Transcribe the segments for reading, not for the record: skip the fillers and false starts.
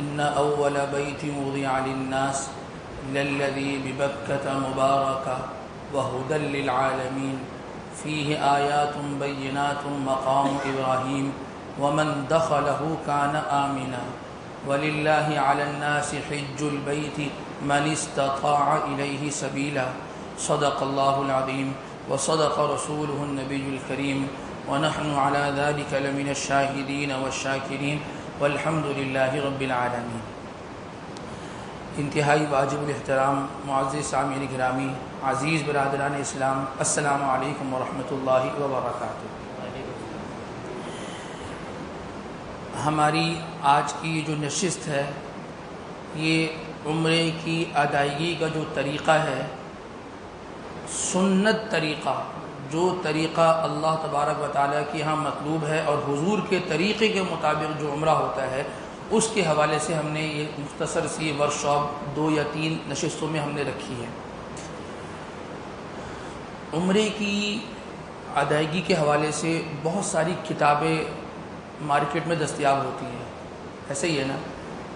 إن أول بيت وضع للناس للذي ببكة مباركة وهدى للعالمين فيه آيات بينات مقام إبراهيم ومن دخله كان آمنا ولله على الناس حج البيت من استطاع إليه سبيلا صدق الله العظيم وصدق رسوله النبي الكريم ونحن على ذلك لمن الشاهدين والشاكرين والحمد لله رب العالمین۔ انتہائی واجب الاحترام معزز سامعین گرامی، عزیز برادران اسلام، السلام علیکم ورحمۃ اللہ وبرکاتہ۔ ہماری آج کی جو نشست ہے یہ عمرے کی ادائیگی کا جو طریقہ ہے، سنت طریقہ، جو طریقہ اللہ تبارک و تعالیٰ کی یہاں مطلوب ہے اور حضور کے طریقے کے مطابق جو عمرہ ہوتا ہے، اس کے حوالے سے ہم نے یہ مختصر سی ورکشاپ 2 یا 3 نشستوں میں ہم نے رکھی ہے۔ عمرے کی ادائیگی کے حوالے سے بہت ساری کتابیں مارکیٹ میں دستیاب ہوتی ہیں، ایسے ہی ہے نا،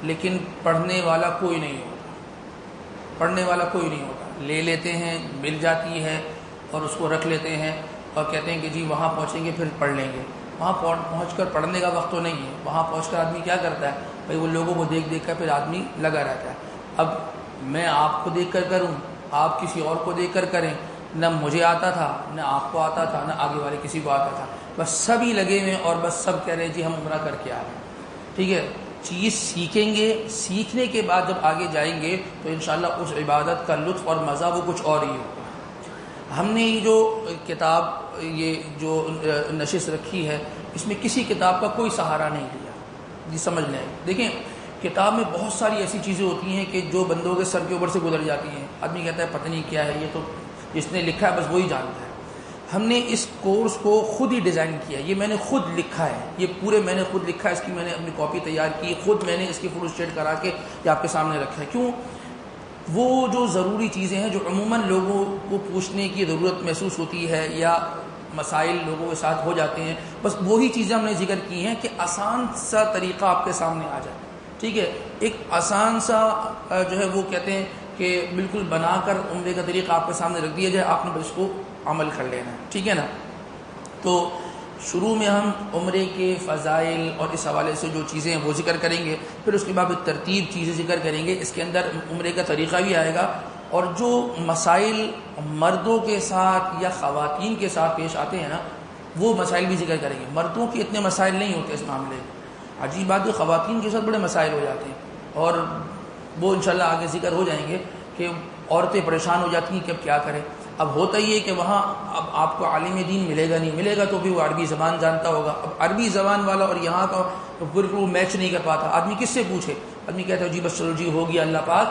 لیکن پڑھنے والا کوئی نہیں ہوتا، لے لیتے ہیں، مل جاتی ہے اور اس کو رکھ لیتے ہیں اور کہتے ہیں کہ جی وہاں پہنچیں گے پھر پڑھ لیں گے۔ وہاں پہنچ کر پڑھنے کا وقت تو نہیں ہے، وہاں پہنچ کر آدمی کیا کرتا ہے بھائی، وہ لوگوں کو دیکھ دیکھ کر پھر آدمی لگا رہتا ہے۔ اب میں آپ کو دیکھ کر کروں، آپ کسی اور کو دیکھ کر کریں، نہ مجھے آتا تھا، نہ آپ کو آتا تھا، نہ آگے والے کسی کو آتا تھا، بس سبھی لگے ہوئے اور بس سب کہہ رہے ہیں جی ہم عمرہ کر کے آ رہے ہیں۔ ٹھیک ہے، چیز سیکھیں گے، سیکھنے کے بعد جب آگے جائیں گے تو انشاءاللہ اس عبادت کا لطف اور مزہ وہ کچھ اور ہی ہوگا۔ ہم نے یہ جو کتاب، یہ جو نشست رکھی ہے، اس میں کسی کتاب کا کوئی سہارا نہیں لیا، جی سمجھ لیں۔ دیکھیں کتاب میں بہت ساری ایسی چیزیں ہوتی ہیں کہ جو بندوں کے سر کے اوپر سے گزر جاتی ہیں، آدمی کہتا ہے پتہ نہیں کیا ہے، یہ تو جس نے لکھا ہے بس وہی جانتا ہے۔ ہم نے اس کورس کو خود ہی ڈیزائن کیا، یہ میں نے خود لکھا ہے، یہ پورے میں نے خود لکھا ہے، اس کی میں نے اپنی کاپی تیار کی، خود میں نے اس کی فوٹو اسٹیٹ کرا کے یہ آپ کے سامنے رکھا ہے۔ کیوں؟ وہ جو ضروری چیزیں ہیں جو عموماً لوگوں کو پوچھنے کی ضرورت محسوس ہوتی ہے یا مسائل لوگوں کے ساتھ ہو جاتے ہیں، بس وہی چیزیں ہم نے ذکر کی ہیں کہ آسان سا طریقہ آپ کے سامنے آ جائے۔ ٹھیک ہے، ایک آسان سا جو ہے وہ کہتے ہیں کہ بالکل بنا کر عمرے کا طریقہ آپ کے سامنے رکھ دیا جائے، آپ نے بس اس کو عمل کر لینا ہے۔ ٹھیک ہے نا، تو شروع میں ہم عمرے کے فضائل اور اس حوالے سے جو چیزیں ہیں وہ ذکر کریں گے، پھر اس کے بعد ترتیب چیزیں ذکر کریں گے، اس کے اندر عمرے کا طریقہ بھی آئے گا، اور جو مسائل مردوں کے ساتھ یا خواتین کے ساتھ پیش آتے ہیں نا، وہ مسائل بھی ذکر کریں گے۔ مردوں کے اتنے مسائل نہیں ہوتے اس معاملے میں، عجیب بات ہے خواتین کے ساتھ بڑے مسائل ہو جاتے ہیں، اور وہ انشاءاللہ آگے ذکر ہو جائیں گے کہ عورتیں پریشان ہو جاتی ہیں کہ اب کیا کریں۔ اب ہوتا ہی ہے کہ وہاں اب آپ کو عالم دین ملے گا، نہیں ملے گا تو بھی وہ عربی زبان جانتا ہوگا، اب عربی زبان والا اور یہاں کا بالکل وہ میچ نہیں کر پاتا، آدمی کس سے پوچھے؟ آدمی کہتا ہے جی بس چلو جی ہو گیا، اللہ پاک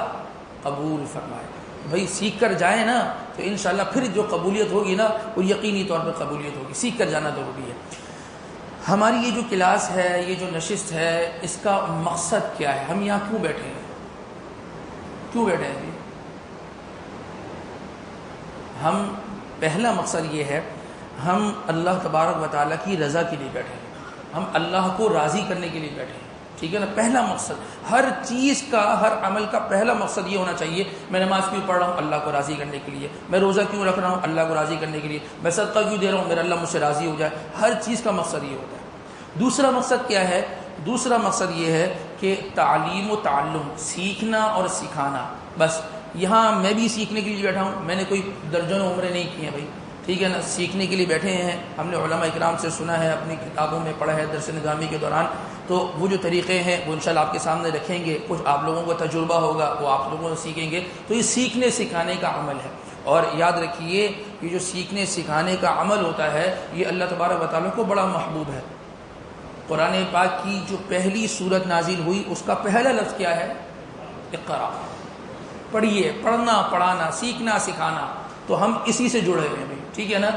قبول فرمائے۔ بھائی سیکھ کر جائیں نا تو انشاءاللہ پھر جو قبولیت ہوگی نا وہ یقینی طور پر قبولیت ہوگی، سیکھ کر جانا ضروری ہے۔ ہماری یہ جو کلاس ہے، یہ جو نشست ہے، اس کا مقصد کیا ہے؟ ہم یہاں کیوں بیٹھے ہیں؟ ہم پہلا مقصد یہ ہے، ہم اللہ تبارک و تعالیٰ کی رضا کے لیے بیٹھے ہیں، ہم اللہ کو راضی کرنے کے لیے بیٹھے ہیں۔ ٹھیک ہے نا، پہلا مقصد، ہر چیز کا، ہر عمل کا پہلا مقصد یہ ہونا چاہیے، میں نماز کیوں پڑھ رہا ہوں؟ اللہ کو راضی کرنے کے لیے۔ میں روزہ کیوں رکھ رہا ہوں؟ اللہ کو راضی کرنے کے لیے۔ میں صدقہ کیوں دے رہا ہوں؟ میرا اللہ مجھ سے راضی ہو جائے۔ ہر چیز کا مقصد یہ ہوتا ہے۔ دوسرا مقصد کیا ہے؟ دوسرا مقصد یہ ہے کہ تعلیم و تعلم، سیکھنا اور سکھانا۔ بس یہاں میں بھی سیکھنے کے لیے بیٹھا ہوں، میں نے کوئی درجنوں عمرے نہیں کی ہیں بھائی، ٹھیک ہے نا، سیکھنے کے لیے بیٹھے ہیں۔ ہم نے علماء اکرام سے سنا ہے، اپنی کتابوں میں پڑھا ہے درس نظامی کے دوران، تو وہ جو طریقے ہیں وہ انشاءاللہ آپ کے سامنے رکھیں گے، کچھ آپ لوگوں کا تجربہ ہوگا وہ آپ لوگوں سے سیکھیں گے، تو یہ سیکھنے سکھانے کا عمل ہے۔ اور یاد رکھیے یہ جو سیکھنے سکھانے کا عمل ہوتا ہے یہ اللہ تبارک و تعالیٰ کو بڑا محبوب ہے۔ قرآن پاک کی جو پہلی سورت نازل ہوئی اس کا پہلا لفظ کیا ہے؟ اقرا۔ پڑھیے، پڑھنا پڑھانا، سیکھنا سکھانا، تو ہم اسی سے جڑے ہوئے ہیں بھائی، ٹھیک ہے نا۔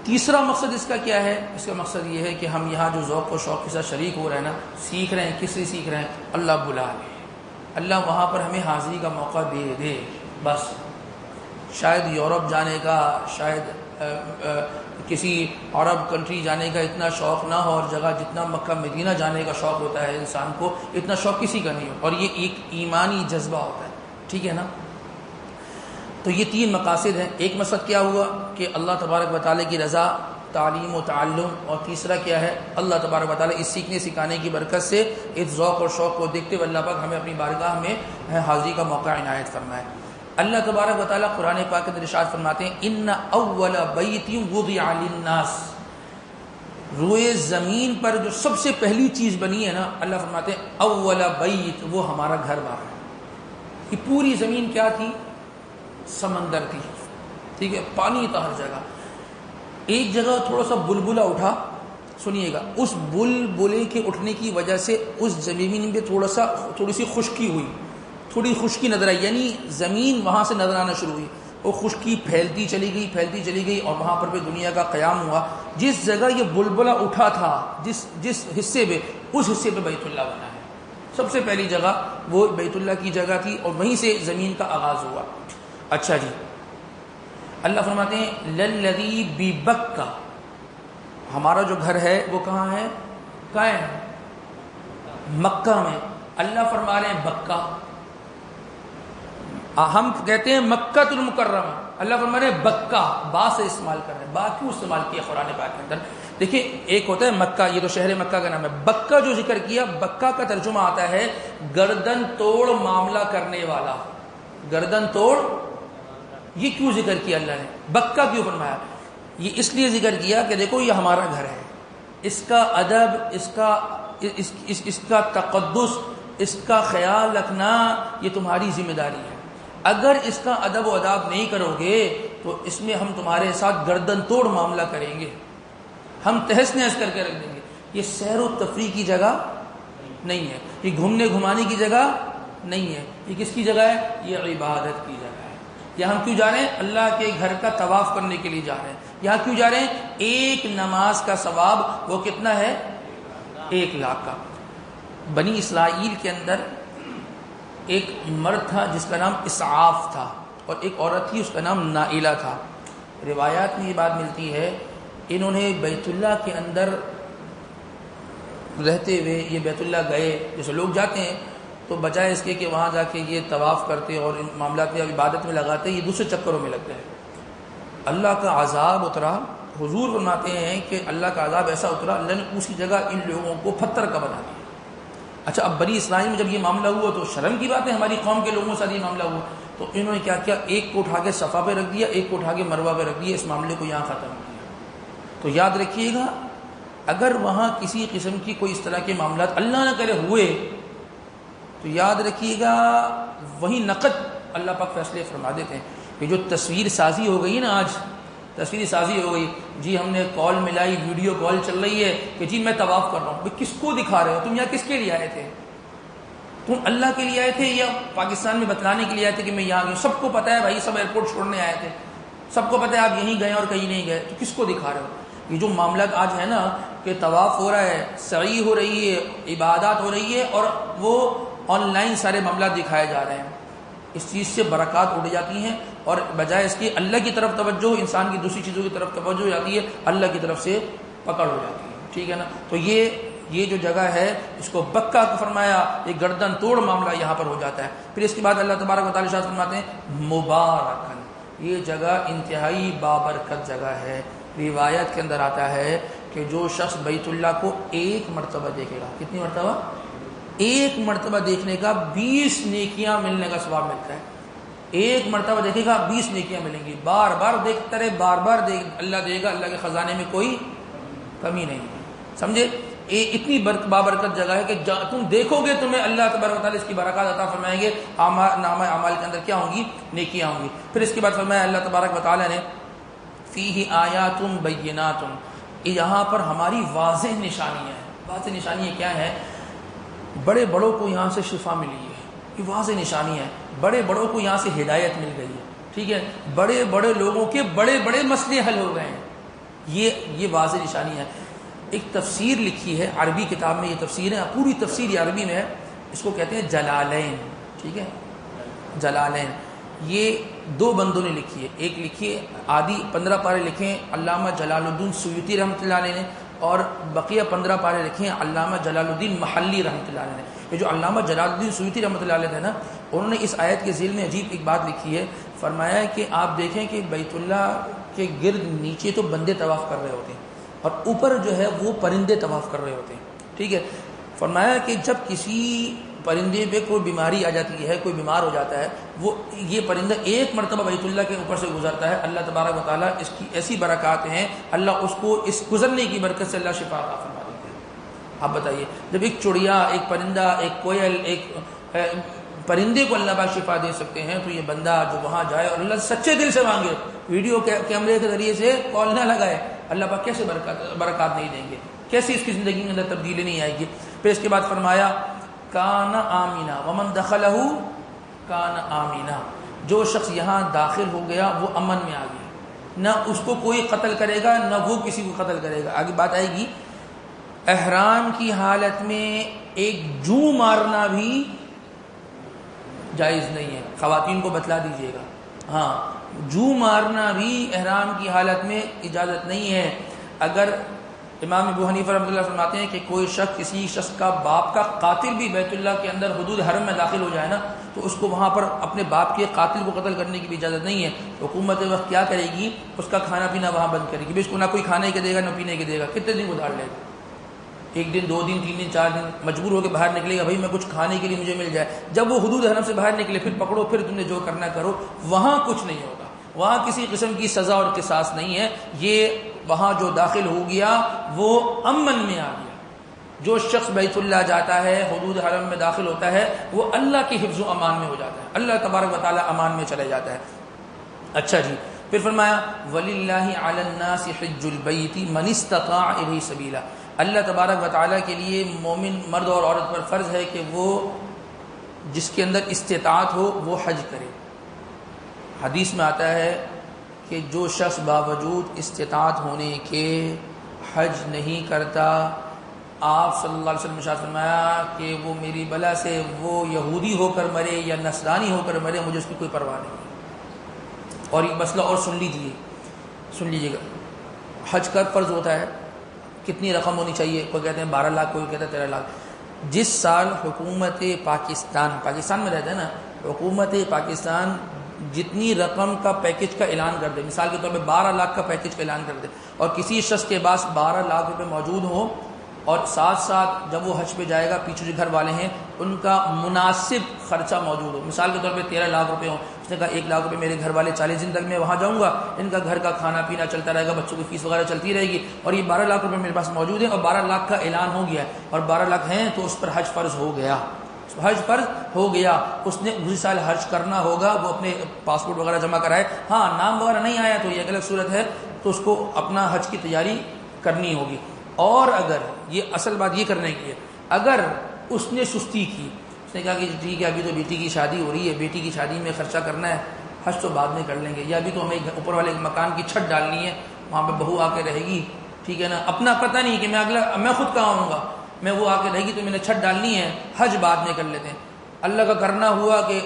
تیسرا مقصد اس کا کیا ہے؟ اس کا مقصد یہ ہے کہ ہم یہاں جو ذوق و شوق کے ساتھ شریک ہو رہے ہیں نا، سیکھ رہے ہیں، کس سے سیکھ رہے ہیں؟ اللہ بلا لے، اللہ وہاں پر ہمیں حاضری کا موقع دے دے، بس شاید یورپ جانے کا، شاید کسی عرب کنٹری جانے کا اتنا شوق نہ ہو، اور جگہ جتنا مکہ مدینہ جانے کا شوق ہوتا ہے انسان کو، اتنا شوق کسی کا نہیں ہو، اور یہ ایک ایمانی جذبہ ہوتا ہے، ٹھیک ہے نا؟ تو یہ 3 مقاصد ہیں۔ ایک مقصد کیا ہوا کہ اللہ تبارک و تعالیٰ کی رضا، تعلیم و تعلم، اور تیسرا کیا ہے، اللہ تبارک و تعالیٰ اس سیکھنے سکھانے کی برکت سے اس ذوق اور شوق کو دیکھتے ہوئے اللہ پاک ہمیں اپنی بارگاہ میں حاضری کا موقع عنایت فرمائے۔ اللہ تبارک و تعالیٰ قرآن پاک کے اندر ارشاد فرماتے ہیں ان اول بیت وضع للناس، روئے زمین پر جو سب سے پہلی چیز بنی ہے نا، اللہ فرماتے ہیں اول بیت، وہ ہمارا گھر بار ہے۔ یہ پوری زمین کیا تھی؟ سمندر تھی، ٹھیک ہے، پانی تھا ہر جگہ۔ ایک جگہ تھوڑا سا بلبلہ اٹھا، سنیے گا، اس بلبلے کے اٹھنے کی وجہ سے اس زمین میں تھوڑی سی خشکی ہوئی، تھوڑی خشکی نظر آئی، یعنی زمین وہاں سے نظر آنا شروع ہوئی، وہ خشکی پھیلتی چلی گئی، اور وہاں پر بھی دنیا کا قیام ہوا۔ جس جگہ یہ بلبلہ اٹھا تھا، جس حصے پہ، اس حصے پہ بیت اللہ بنا ہے۔ سب سے پہلی جگہ وہ بیت اللہ کی جگہ تھی، اور وہیں سے زمین کا آغاز ہوا۔ اچھا جی، اللہ فرماتے ہیں للذی ببکہ، ہمارا جو گھر ہے وہ کہاں ہے؟ مکہ میں۔ اللہ فرما رہے ہیں بکہ، ہم کہتے ہیں مکہ المکرمہ، اللہ فرما رہے ہیں بکہ، با سے استعمال کر رہے ہیں۔ با کیوں استعمال کیا قرآن پاک کے اندر؟ دیکھیں، ایک ہوتا ہے مکہ، یہ تو شہر مکہ کا نام ہے۔ بکہ جو ذکر کیا، بکہ کا ترجمہ آتا ہے گردن توڑ معاملہ کرنے والا، گردن توڑ۔ یہ کیوں ذکر کیا اللہ نے؟ بکہ کیوں فرمایا؟ یہ اس لیے ذکر کیا کہ دیکھو یہ ہمارا گھر ہے، اس کا ادب، اس کا تقدس، اس کا خیال رکھنا یہ تمہاری ذمہ داری ہے۔ اگر اس کا ادب و آداب نہیں کرو گے تو اس میں ہم تمہارے ساتھ گردن توڑ معاملہ کریں گے، ہم تہس نہس کر کے رکھ دیں گے۔ یہ سیر و تفریح کی جگہ نہیں ہے، یہ گھومنے گھمانے کی جگہ نہیں ہے، یہ کس کی جگہ ہے؟ یہ عبادت کی جگہ ہے۔ یہاں ہم کیوں جا رہے ہیں؟ اللہ کے گھر کا طواف کرنے کے لیے جا رہے ہیں۔ یہاں کیوں جا رہے ہیں؟ ایک نماز کا ثواب وہ کتنا ہے؟ 1,00,000 کا۔ بنی اسرائیل کے اندر ایک مرد تھا جس کا نام اسعاف تھا، اور ایک عورت تھی اس کا نام نائلہ تھا۔ روایات میں یہ بات ملتی ہے، انہوں نے بیت اللہ کے اندر رہتے ہوئے یہ بیت اللہ گئے، جیسے لوگ جاتے ہیں تو بجائے اس کے کہ وہاں جا کے یہ طواف کرتے اور ان معاملات میں عبادت میں لگاتے، یہ دوسرے چکروں میں لگ گئے۔ اللہ کا عذاب اترا، حضور فرماتے ہیں کہ اللہ کا عذاب ایسا اترا، اللہ نے اسی جگہ ان لوگوں کو پتھر کا بنا دیا۔ اچھا، اب بنی اسرائیل میں جب یہ معاملہ ہوا تو شرم کی بات ہے، ہماری قوم کے لوگوں کے ساتھ یہ معاملہ ہوا، تو انہوں نے کیا کیا؟ ایک کو اٹھا کے صفا پہ رکھ دیا، ایک کو اٹھا کے مروہ پہ رکھ دیا، اس معاملے کو یہاں ختم کیا۔ تو یاد رکھیے گا، اگر وہاں کسی قسم کی کوئی اس طرح کے معاملات اللہ نہ کرے ہوئے تو یاد رکھیے گا وہیں نقد اللہ پاک فیصلے فرما دیتے ہیں۔ یہ جو تصویر سازی ہو گئی نا، آج تصویر سازی ہو گئی، جی ہم نے کال ملائی، ویڈیو کال چل رہی ہے کہ جی میں طواف کر رہا ہوں۔ کس کو دکھا رہے ہو تم؟ یہاں کس کے لیے آئے تھے تم؟ اللہ کے لیے آئے تھے یا پاکستان میں بتلانے کے لیے آئے تھے کہ میں یہاں گیا؟ سب کو پتہ ہے بھائی، سب ایئرپورٹ چھوڑنے آئے تھے، سب کو پتہ ہے آپ یہیں گئے اور کہیں نہیں گئے، تو کس کو دکھا رہے ہو؟ یہ جو معاملات آج ہے نا کہ طواف ہو رہا ہے، سعی ہو رہی ہے، عبادات ہو رہی ہے، اور وہ آن لائن سارے معاملات دکھائے جا رہے ہیں، اس چیز سے برکات اڑ جاتی ہیں، اور بجائے اس کی اللہ کی طرف توجہ، انسان کی دوسری چیزوں کی طرف توجہ ہو جاتی ہے، اللہ کی طرف سے پکڑ ہو جاتی ہے، ٹھیک ہے نا؟ تو یہ جو جگہ ہے اس کو بکہ کو فرمایا، یہ گردن توڑ معاملہ یہاں پر ہو جاتا ہے۔ پھر اس کے بعد اللہ تبارک و تعالیٰ فرماتے ہیں مبارکن، یہ جگہ انتہائی بابرکت جگہ ہے۔ روایت کے اندر آتا ہے کہ جو شخص بیت اللہ کو ایک مرتبہ دیکھے گا، کتنی مرتبہ؟ ایک مرتبہ دیکھنے کا 20 نیکیاں ملنے کا ثواب ملتا ہے۔ ایک مرتبہ دیکھے گا 20 نیکیاں ملیں گی، بار بار دیکھتا رہے، بار بار اللہ دے گا، اللہ کے خزانے میں کوئی کمی نہیں ہے، سمجھے؟ یہ اتنی بابرکت جگہ ہے کہ تم دیکھو گے تمہیں اللہ تبارک و تعالیٰ اس کی برکات عطا فرمائیں گے، نامہ اعمال کے اندر کیا ہوں گی؟ نیکیاں ہوں گی۔ پھر اس کے بعد فرمایا اللہ تبارک و تعالیٰ نے فیہ آیات بینات، یہاں پر ہماری واضح نشانیاں ہیں۔ واضح نشانیاں کیا ہیں؟ بڑے بڑوں کو یہاں سے شفا ملی ہے، یہ واضح نشانی ہے۔ بڑے بڑوں کو یہاں سے ہدایت مل گئی ہے، ٹھیک ہے؟ بڑے بڑے لوگوں کے بڑے بڑے مسئلے حل ہو گئے ہیں، یہ واضح نشانی ہے۔ ایک تفسیر لکھی ہے عربی کتاب میں، یہ تفسیر ہے، پوری تفسیر عربی میں ہے، اس کو کہتے ہیں جلالین، ٹھیک ہے؟ جلالین، یہ دو بندوں نے لکھی ہے. ایک لکھی ہے آدھی 15 پارے لکھے ہیں علامہ جلال الدین سیوطی رحمۃ اللہ علیہ نے, اور بقیہ 15 پارے لکھے ہیں علامہ جلال الدین محلی رحمۃ اللہ علیہ نے. یہ جو علامہ جلال الدین سیوطی رحمۃ اللہ علیہ تھے نا, انہوں نے اس آیت کے ذیل میں عجیب ایک بات لکھی ہے. فرمایا ہے کہ آپ دیکھیں کہ بیت اللہ کے گرد نیچے تو بندے طواف کر رہے ہوتے ہیں اور اوپر جو ہے وہ پرندے طواف کر رہے ہوتے ہیں. ٹھیک ہے. فرمایا کہ جب کسی پرندے پہ کوئی بیماری آ جاتی ہے, کوئی بیمار ہو جاتا ہے, وہ یہ پرندہ ایک مرتبہ بیت اللہ کے اوپر سے گزرتا ہے, اللہ تبارک و تعالیٰ اس کی ایسی برکات ہیں, اللہ اس کو اس گزرنے کی برکت سے اللہ شفا عطا فرما دیتے ہیں. آپ بتائیے, جب ایک چڑیا, ایک پرندہ, ایک کوئل, ایک پرندے کو اللہ پاک شفا دے سکتے ہیں, تو یہ بندہ جو وہاں جائے اور اللہ سچے دل سے مانگے, ویڈیو کیمرے کے ذریعے سے کال نہ لگائے, اللہ پاک کیسے برکات نہیں دیں گے, کیسی اس کی زندگی کے اندر تبدیلی نہیں آئے گی. پھر اس کے بعد فرمایا کان آمینہ ومن دخلہ کان آمینہ, جو شخص یہاں داخل ہو گیا وہ امن میں آ گیا, نہ اس کو کوئی قتل کرے گا نہ وہ کسی کو قتل کرے گا. آگے بات آئے گی. احرام کی حالت میں ایک جو مارنا بھی جائز نہیں ہے, خواتین کو بتلا دیجیے گا. ہاں, جو مارنا بھی احرام کی حالت میں اجازت نہیں ہے. اگر امام ابو حنیفہ رحمۃ اللہ فرماتے ہیں کہ کوئی شخص کسی شخص کا باپ کا قاتل بھی بیت اللہ کے اندر حدود حرم میں داخل ہو جائے نا, تو اس کو وہاں پر اپنے باپ کے قاتل کو قتل کرنے کی بھی اجازت نہیں ہے. حکومت وقت کیا کرے گی, اس کا کھانا پینا وہاں بند کرے گی. اس کو نہ کوئی کھانے کے دے گا نہ پینے کے دے گا. کتنے دن گزار لے گا, 1 دن 2 دن 3 دن 4 دن مجبور ہو کے باہر نکلے گا, بھائی میں کچھ کھانے کے لیے مجھے مل جائے. جب وہ حدود حرم سے باہر نکلے پھر پکڑو, پھر تم نے جو کرنا کرو, وہاں کچھ نہیں ہوگا, وہاں کسی قسم کی سزا اور قصاص نہیں ہے. یہ وہاں جو داخل ہو گیا وہ امن میں آ گیا. جو شخص بیت اللہ جاتا ہے, حدود حرم میں داخل ہوتا ہے, وہ اللہ کے حفظ و امان میں ہو جاتا ہے, اللہ تبارک و تعالی امان میں چلے جاتا ہے. اچھا جی, پھر فرمایا وَلِلَّهِ عَلَى النَّاسِ حِجُّ الْبَيْتِ مَنِ اسْتَطَاعَ إِلَيْهِ سَبِيلًا. اللہ تبارک و تعالی کے لیے مومن مرد اور عورت پر فرض ہے کہ وہ جس کے اندر استطاعت ہو وہ حج کرے. حدیث میں آتا ہے کہ جو شخص باوجود استطاعت ہونے کے حج نہیں کرتا, آپ صلی اللہ علیہ وسلم نے ارشاد فرمایا کہ وہ میری بلا سے وہ یہودی ہو کر مرے یا نصرانی ہو کر مرے, مجھے اس کی کوئی پرواہ نہیں. اور ایک مسئلہ اور سن لیجیے گا. حج کا فرض ہوتا ہے, کتنی رقم ہونی چاہیے؟ کوئی کہتے ہیں 12 لاکھ, کوئی کہتے ہیں 13 لاکھ. جس سال حکومت پاکستان میں رہتا ہے نا, حکومت پاکستان جتنی رقم کا پیکج کا اعلان کر دے, مثال کے طور پہ 12 لاکھ کا پیکج کا اعلان کر دے, اور کسی شخص کے پاس 12 لاکھ روپے موجود ہوں, اور ساتھ ساتھ جب وہ حج پہ جائے گا پیچھے جو گھر والے ہیں ان کا مناسب خرچہ موجود ہو, مثال کے طور پہ 13 لاکھ روپے ہوں, اس نے کہا 1 لاکھ روپے میرے گھر والے 40 دن تک میں وہاں جاؤں گا, ان کا گھر کا کھانا پینا چلتا رہے گا, بچوں کی فیس وغیرہ چلتی رہے گی, اور یہ 12 لاکھ روپے میرے پاس موجود ہیں, اور 12 لاکھ کا اعلان ہو گیا ہے, اور 12 لاکھ ہیں, تو اس پر حج فرض ہو گیا. اس نے اسی سال حج کرنا ہوگا, وہ اپنے پاسپورٹ وغیرہ جمع کرائے. ہاں, نام وغیرہ نہیں آیا تو یہ ایک الگ صورت ہے, تو اس کو اپنا حج کی تیاری کرنی ہوگی. اور اگر یہ اصل بات یہ کرنے کی ہے, اگر اس نے سستی کی, اس نے کہا کہ ٹھیک ہے ابھی تو بیٹی کی شادی ہو رہی ہے, بیٹی کی شادی میں خرچہ کرنا ہے, حج تو بعد میں کر لیں گے, یا ابھی تو ہمیں اوپر والے مکان کی چھت ڈالنی ہے, وہاں پہ بہو آ کے رہے گی, ٹھیک ہے نا, اپنا پتہ نہیں کہ میں خود کہاں ہوں گا, میں وہ آ کے رہے گی تو میں نے چھت ڈالنی ہے, حج بعد میں کر لیتے ہیں. اللہ کا کرنا ہوا کہ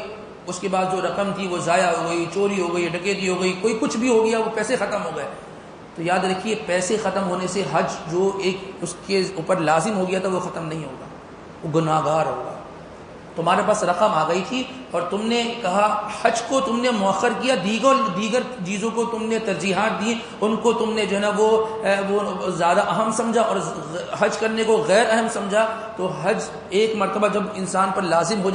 اس کے بعد جو رقم تھی وہ ضائع ہو گئی, چوری ہو گئی, ڈکیتی ہو گئی, کوئی کچھ بھی ہو گیا, وہ پیسے ختم ہو گئے, تو یاد رکھیے پیسے ختم ہونے سے حج جو ایک اس کے اوپر لازم ہو گیا تھا وہ ختم نہیں ہوگا, وہ گناہگار ہوگا. تمہارے پاس رقم آ گئی تھی اور تم نے کہا حج کو تم نے مؤخر کیا, دیگر چیزوں کو تم نے ترجیحات دی, ان کو تم نے جو ہے نا وہ زیادہ اہم سمجھا اور حج کرنے کو غیر اہم سمجھا. تو حج ایک مرتبہ جب انسان پر لازم ہو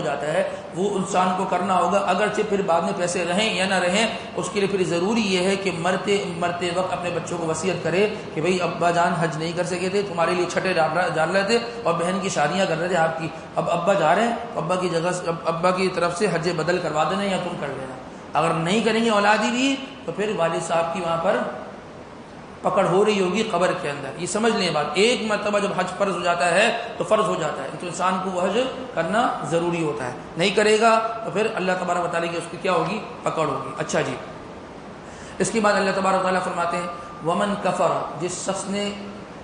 جاتا ہے وہ انسان کو کرنا ہوگا, اگرچہ پھر بعد میں پیسے رہیں یا نہ رہیں, اس کے لیے پھر ضروری یہ ہے کہ مرتے وقت اپنے بچوں کو وصیت کرے کہ بھئی ابا جان حج نہیں کر سکے تھے, تمہارے لیے چھٹے ڈال رہے تھے اور بہن کی شادیاں کر رہے تھے آپ کی, اب ابا جا رہے ہیں, ابا کی جگہ ابا کی طرف سے حج بدل کروا دینا یا تم کر لینا. اگر نہیں کریں گے اولادی بھی تو پھر والد صاحب کی وہاں پر پکڑ ہو رہی ہوگی قبر کے اندر. یہ سمجھ لیں بات, ایک مرتبہ جب حج فرض ہو جاتا ہے تو فرض ہو جاتا ہے, تو انسان کو وہ حج کرنا ضروری ہوتا ہے, نہیں کرے گا تو پھر اللہ تبارک و تعالیٰ کی اس کی کیا ہوگی, پکڑ ہوگی. اچھا جی, اس کے بعد اللہ تبارک و تعالیٰ فرماتے ہیں ومن کفر, جس شخص نے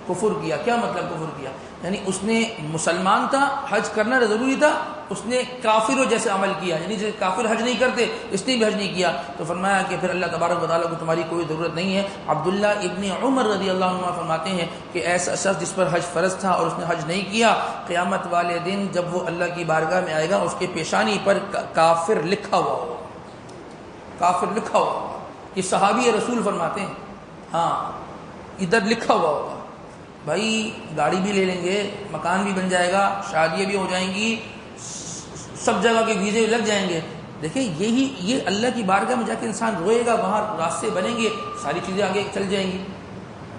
کفر کیا. کیا مطلب کفر کیا؟ یعنی اس نے مسلمان تھا, حج کرنا ضروری تھا, اس نے کافروں جیسے عمل کیا، یعنی جیسے کافر حج نہیں کرتے اس نے بھی حج نہیں کیا، تو فرمایا کہ پھر اللہ تبارک و تعالیٰ کو تمہاری کوئی ضرورت نہیں ہے۔ عبداللہ ابن عمر رضی اللہ عنہ فرماتے ہیں کہ ایسا شخص جس پر حج فرض تھا اور اس نے حج نہیں کیا، قیامت والے دن جب وہ اللہ کی بارگاہ میں آئے گا اس کے پیشانی پر کافر لکھا ہوا ہوگا، کافر لکھا ہوا ہوگا۔ یہ صحابی رسول فرماتے ہیں، ہاں ادھر لکھا ہوا ہوگا۔ بھائی گاڑی بھی لے لیں گے، مکان بھی بن جائے گا، شادیاں بھی ہو جائیں گی، سب جگہ کے ویزے لگ جائیں گے، دیکھیں یہ اللہ کی بارگاہ میں جا کے انسان روئے گا، وہاں راستے بنیں گے، ساری چیزیں آگے چل جائیں گی،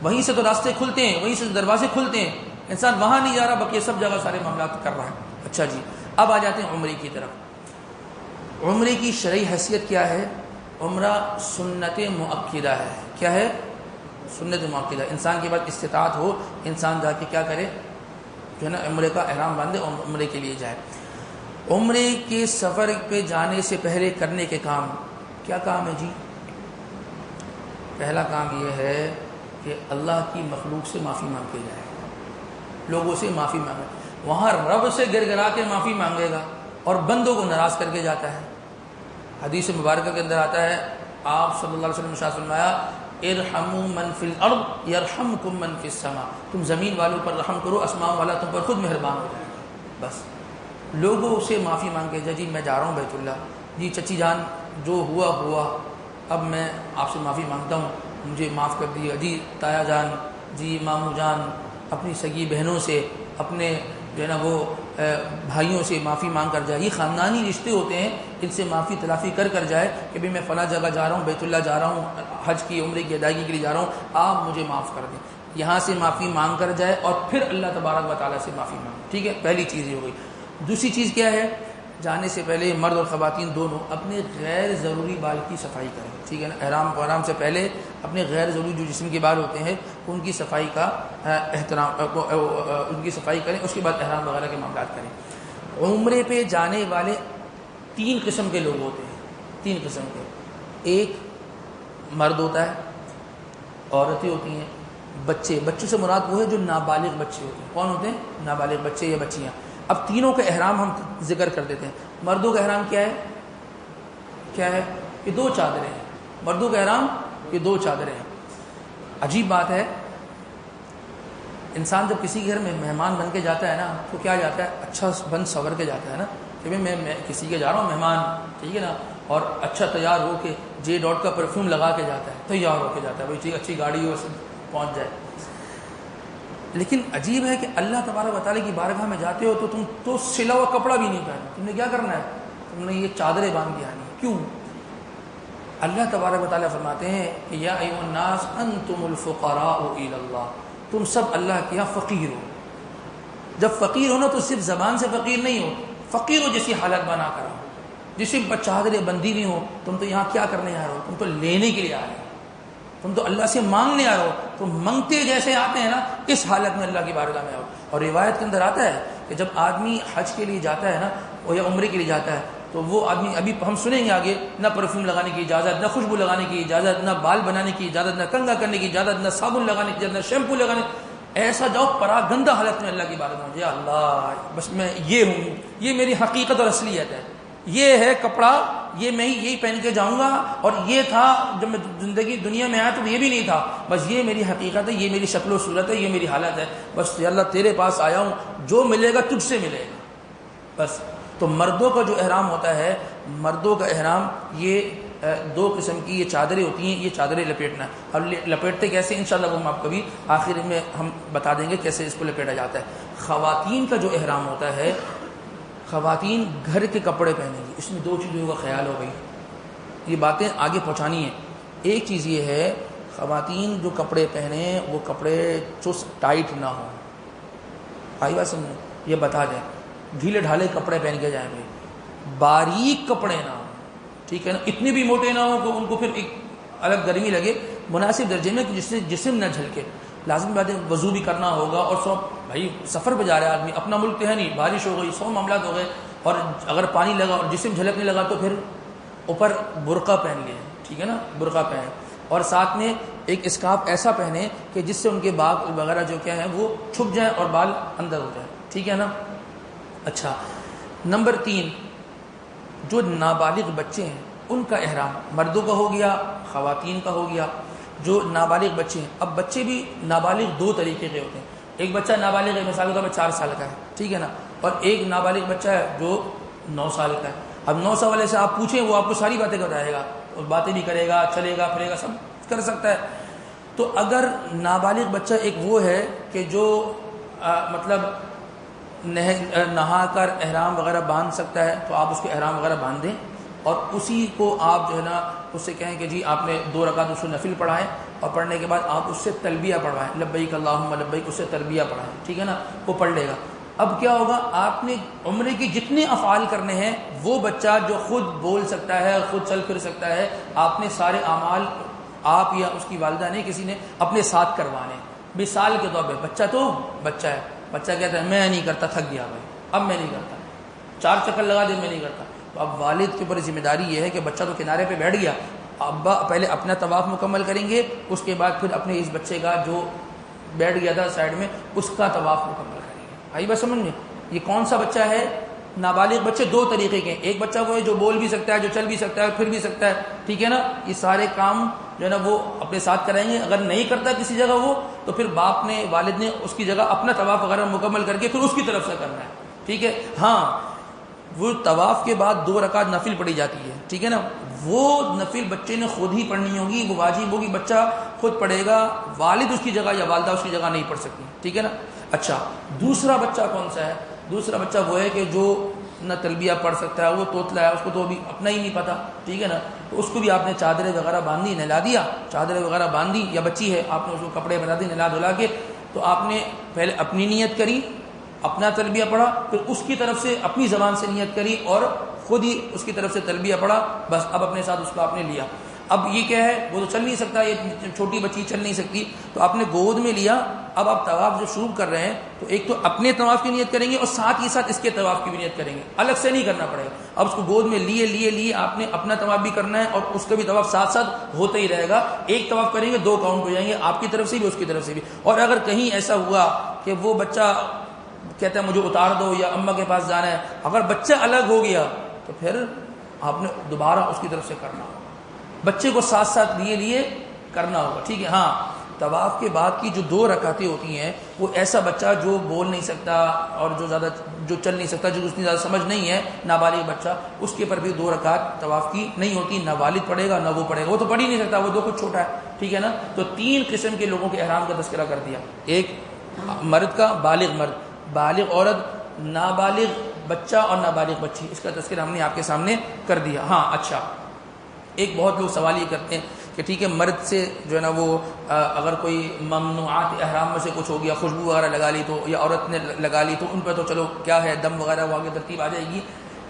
وہیں سے تو راستے کھلتے ہیں، وہیں سے دروازے کھلتے ہیں، انسان وہاں نہیں جا رہا بلکہ سب جگہ سارے معاملات کر رہا ہے۔ اچھا جی، اب آ جاتے ہیں عمرے کی طرف۔ عمرے کی شرعی حیثیت کیا ہے؟ عمرہ سنت مؤکدہ ہے۔ کیا ہے؟ سنت مؤکدہ۔ انسان کے بعد استطاعت ہو، انسان جا کے کیا کرے، جو ہے نا عمرے کا احرام باندھے اور عمرے کے لیے جائے۔ عمرے کے سفر پہ جانے سے پہلے کرنے کے کام، کیا کام ہے جی؟ پہلا کام یہ ہے کہ اللہ کی مخلوق سے معافی مانگ کے جائے، لوگوں سے معافی مانگے، وہاں رب سے گر گرا کے معافی مانگے گا اور بندوں کو ناراض کر کے جاتا ہے۔ حدیث مبارکہ کے اندر آتا ہے، آپ صلی اللہ علیہ وسلم نے ارشاد فرمایا، ارحموا من فی الارض یرحمکم من فی السماء، تم زمین والوں پر رحم کرو، آسمان والا تم پر خود مہربان ہو جائے گا۔ بس لوگوں سے معافی مانگ کے جی میں جا رہا ہوں بیت اللہ، جی چچی جان جو ہوا اب میں آپ سے معافی مانگتا ہوں، مجھے معاف کر دیا، جی تایا جان، جی ماموں جان، اپنی سگی بہنوں سے، اپنے جو ہے نا وہ بھائیوں سے معافی مانگ کر جائے۔ یہ خاندانی رشتے ہوتے ہیں، ان سے معافی تلافی کر جائے کہ بھئی میں فلاں جگہ جا رہا ہوں، بیت اللہ جا رہا ہوں، حج کی عمرے کی ادائیگی کے لیے جا رہا ہوں، آپ مجھے معاف کر دیں، یہاں سے معافی مانگ کر جائے اور پھر اللہ تبارک و تعالیٰ سے معافی مانگے۔ ٹھیک ہے، پہلی چیز یہ ہو گئی۔ دوسری چیز کیا ہے؟ جانے سے پہلے مرد اور خواتین دونوں اپنے غیر ضروری بال کی صفائی کریں۔ ٹھیک ہے نا، احرام سے پہلے اپنے غیر ضروری جو جسم کے بال ہوتے ہیں ان کی صفائی کا ان کی صفائی کریں، اس کے بعد احرام وغیرہ کے معاملات کریں۔ عمرے پہ جانے والے 3 قسم کے لوگ ہوتے ہیں، 3 قسم کے۔ ایک مرد ہوتا ہے، عورتیں ہوتی ہیں، بچوں سے مراد وہ ہے جو نابالغ بچے ہوتے ہیں۔ کون ہوتے ہیں؟ نابالغ بچے یا بچیاں۔ اب تینوں کا احرام ہم ذکر کر دیتے ہیں۔ مردوں کا احرام کیا ہے؟ کیا ہے؟ یہ 2 چادریں ہیں۔ مردوں کا احرام یہ 2 چادریں ہیں۔ عجیب بات ہے، انسان جب کسی گھر میں مہمان بن کے جاتا ہے نا تو کیا جاتا ہے؟ اچھا بن سور کے جاتا ہے نا، کہ میں کسی کے جا رہا ہوں مہمان، ٹھیک ہے نا، اور اچھا تیار ہو کے جے ڈاٹ کا پرفیوم لگا کے جاتا ہے، تیار ہو کے جاتا ہے، بھائی ٹھیک اچھی گاڑی ہو پہنچ جائے۔ لیکن عجیب ہے کہ اللہ تبارک و تعالیٰ کی بارگاہ میں جاتے ہو تو تم تو سلا ہوا کپڑا بھی نہیں پہنا، تم نے کیا کرنا ہے؟ تم نے یہ چادریں باندھ کے آنی ہے۔ کیوں؟ اللہ تبارک و تعالیٰ فرماتے ہیں کہ یا ایھا الناس انتم الفقراء الی اللہ، تم سب اللہ کے یہاں فقیر ہو۔ جب فقیر ہو نا تو صرف زبان سے فقیر نہیں ہو، فقیر ہو جیسی حالت بنا کر ہو، جسے چادریں بندی ہوئی ہو، تم تو یہاں کیا کرنے آ رہے ہو؟ تم تو لینے کے لیے آ رہے ہو، تم تو اللہ سے مانگنے آ رہے ہو، تم منگتے جیسے آتے ہیں نا اس حالت میں اللہ کی بارگاہ میں آؤ۔ اور روایت کے اندر آتا ہے کہ جب آدمی حج کے لیے جاتا ہے نا یا عمرے کے لیے جاتا ہے تو وہ آدمی، ابھی ہم سنیں گے آگے، نہ پرفیوم لگانے کی اجازت، نہ خوشبو لگانے کی اجازت، نہ بال بنانے کی اجازت، نہ کنگھا کرنے کی اجازت، نہ صابن لگانے کی اجازت، نہ شیمپو لگانے، ایسا جاؤ پراگندہ حالت میں اللہ کی بارگاہ میں، یا اللہ بس میں یہ ہوں، یہ میری حقیقت اور اصلیت ہے، یہ ہے کپڑا، یہ میں یہی پہن کے جاؤں گا، اور یہ تھا جب میں زندگی دنیا میں آیا تو یہ بھی نہیں تھا، بس یہ میری حقیقت ہے، یہ میری شکل و صورت ہے، یہ میری حالت ہے، بس یا اللہ تیرے پاس آیا ہوں، جو ملے گا تجھ سے ملے گا بس۔ تو مردوں کا جو احرام ہوتا ہے، مردوں کا احرام یہ 2 قسم کی یہ چادریں ہوتی ہیں، یہ چادریں لپیٹنا ہے۔ اور لپیٹتے کیسے انشاءاللہ وہ ہم آپ کبھی آخر میں ہم بتا دیں گے کیسے اس کو لپیٹا جاتا ہے۔ خواتین کا جو احرام ہوتا ہے، خواتین گھر کے کپڑے پہنیں گی، اس میں 2 چیزوں کا خیال ہو گئی، یہ باتیں آگے پہنچانی ہیں۔ ایک چیز یہ ہے، خواتین جو کپڑے پہنیں وہ کپڑے چست ٹائٹ نہ ہوں، آئی بات سمجھیں، یہ بتا دیں، ڈھیلے ڈھالے کپڑے پہن کے جائیں گے، باریک کپڑے نہ ہوں، ٹھیک ہے نا، اتنے بھی موٹے نہ ہوں کہ ان کو پھر ایک الگ گرمی لگے، مناسب درجے میں کہ جس سے جسم نہ جھلکے۔ لازمی بات ہے وضو بھی کرنا ہوگا، اور سب بھائی سفر پہ جا رہا ہے آدمی، اپنا ملک تو ہے نہیں، بارش ہو گئی، 100 معاملات ہو گئے، اور اگر پانی لگا اور جسم جھلکنے لگا تو پھر اوپر برقع پہن لیں، ٹھیک ہے نا، برقع پہن، اور ساتھ میں ایک اسکارف ایسا پہنے کہ جس سے ان کے باغ وغیرہ جو کیا ہے وہ چھپ جائیں اور بال اندر ہو جائیں، ٹھیک ہے نا۔ اچھا، نمبر 3، جو نابالغ بچے ہیں ان کا احرام مردوں کا ہو گیا، خواتین کا ہو گیا. جو نابالغ بچے ہیں، اب بچے بھی نابالغ 2 طریقے کے ہوتے ہیں. ایک بچہ نابالغ ہے، مثال کے طور پہ 4 سال کا ہے، ٹھیک ہے نا، اور ایک نابالغ بچہ ہے جو 9 سال کا ہے. اب 9 سال والے سے آپ پوچھیں، وہ آپ کو ساری باتیں بتائے گا، اور باتیں بھی کرے گا، چلے گا پھرے گا، سب کر سکتا ہے. تو اگر نابالغ بچہ ایک وہ ہے کہ جو مطلب نہا کر احرام وغیرہ باندھ سکتا ہے، تو آپ اس کو احرام وغیرہ باندھ دیں، اور اسی کو آپ جو ہے نا اس سے کہیں کہ جی آپ نے 2 رکعت اس کو نفل پڑھائیں، اور پڑھنے کے بعد آپ اس سے تلبیہ پڑھوائیں، لبیک اللہم لبیک، اس سے تلبیہ پڑھائیں، ٹھیک ہے نا، وہ پڑھ لے گا. اب کیا ہوگا، آپ نے عمرے کی جتنے افعال کرنے ہیں، وہ بچہ جو خود بول سکتا ہے، خود چل پھر سکتا ہے، آپ نے سارے اعمال آپ یا اس کی والدہ نے کسی نے اپنے ساتھ کروانے. مثال کے طور پہ بچہ تو بچہ ہے، بچہ کہتا ہے میں نہیں کرتا، تھک گیا بھائی، اب میں نہیں کرتا، 4 چکر لگا دے میں نہیں کرتا. تو اب والد کے اوپر ذمہ داری یہ ہے کہ بچہ تو کنارے پہ بیٹھ گیا، ابا پہلے اپنا طواف مکمل کریں گے، اس کے بعد پھر اپنے اس بچے کا جو بیٹھ گیا تھا سائڈ میں اس کا طواف مکمل کریں گے. آئی بات سمجھ میں؟ یہ کون سا بچہ ہے؟ نابالغ بچے 2 طریقے کے ہیں. ایک بچہ وہ ہے جو بول بھی سکتا ہے، جو چل بھی سکتا ہے، پھر بھی سکتا ہے، ٹھیک ہے نا. یہ سارے کام جو ہے نا وہ اپنے ساتھ کرائیں گے. اگر نہیں کرتا کسی جگہ وہ، تو پھر باپ نے، والد نے اس کی جگہ اپنا طواف وغیرہ مکمل کر کے پھر اس کی طرف سے کرنا ہے، ٹھیک ہے. ہاں، وہ طواف کے بعد 2 رکعت نفل پڑھی جاتی ہے، ٹھیک ہے نا، وہ نفل بچے نے خود ہی پڑھنی ہوگی، وہ واجب ہوگی، بچہ خود پڑھے گا، والد اس کی جگہ یا والدہ اس کی جگہ نہیں پڑھ سکتی، ٹھیک ہے نا. اچھا، دوسرا بچہ کون سا ہے؟ دوسرا بچہ وہ ہے کہ جو نہ تلبیہ پڑھ سکتا ہے، وہ توتلا ہے، اس کو تو ابھی اپنا ہی نہیں پتا، ٹھیک ہے نا. تو اس کو بھی آپ نے چادریں وغیرہ باندھی، نہلا دیا، چادریں وغیرہ باندھی، یا بچی ہے آپ نے اس کو کپڑے بنا دی نہلا دھلا کے، تو آپ نے پہلے اپنی نیت کری، اپنا تلبیہ پڑھا، پھر اس کی طرف سے اپنی زبان سے نیت کری اور خود ہی اس کی طرف سے تلبیہ پڑھا، بس اب اپنے ساتھ اس کو آپ نے لیا. اب یہ کیا ہے، وہ تو چل نہیں سکتا، یہ چھوٹی بچی چل نہیں سکتی، تو آپ نے گود میں لیا. اب آپ طواف جو شروع کر رہے ہیں، تو ایک تو اپنے طواف کی نیت کریں گے، اور ساتھ ہی ساتھ اس کے طواف کی بھی نیت کریں گے، الگ سے نہیں کرنا پڑے گا. اب اس کو گود میں لیے آپ نے اپنا طواف بھی کرنا ہے، اور اس کا بھی طواف ساتھ ساتھ ہوتا ہی رہے گا. ایک طواف کریں گے 2 کاؤنٹ ہو جائیں گے، آپ کی طرف سے بھی اس کی طرف سے بھی. اور اگر کہیں ایسا ہوا کہ وہ بچہ کہتا ہے مجھے اتار دو یا اماں کے پاس جانا ہے، اگر بچہ الگ ہو گیا تو پھر آپ نے دوبارہ اس کی طرف سے کرنا ہوگا، بچے کو ساتھ ساتھ لیے کرنا ہوگا، ٹھیک ہے. ہاں، طواف کے بعد کی جو 2 رکعتیں ہوتی ہیں، وہ ایسا بچہ جو بول نہیں سکتا اور جو چل نہیں سکتا، جو اس کی زیادہ سمجھ نہیں ہے، نابالغ بچہ، اس کے پر بھی 2 رکعت طواف کی نہیں ہوتی. نہ والد پڑھے گا نہ وہ پڑھے گا، وہ تو پڑھ ہی نہیں سکتا، وہ تو کچھ چھوٹا ہے، ٹھیک ہے نا. تو 3 قسم کے لوگوں کے احرام کا تذکرہ کر دیا. ایک مرد کا، بالغ مرد، بالغ عورت، نابالغ بچہ اور نابالغ بچی، اس کا تذکرہ ہم نے آپ کے سامنے کر دیا. ہاں اچھا، ایک بہت لوگ سوال یہ کرتے ہیں کہ ٹھیک ہے، مرد سے جو ہے نا وہ اگر کوئی ممنوعات احرام میں سے کچھ ہو گیا، خوشبو وغیرہ لگا لی تو، یا عورت نے لگا لی تو ان پہ تو چلو کیا ہے، دم وغیرہ وہ آگے ترتیب آ جائے گی.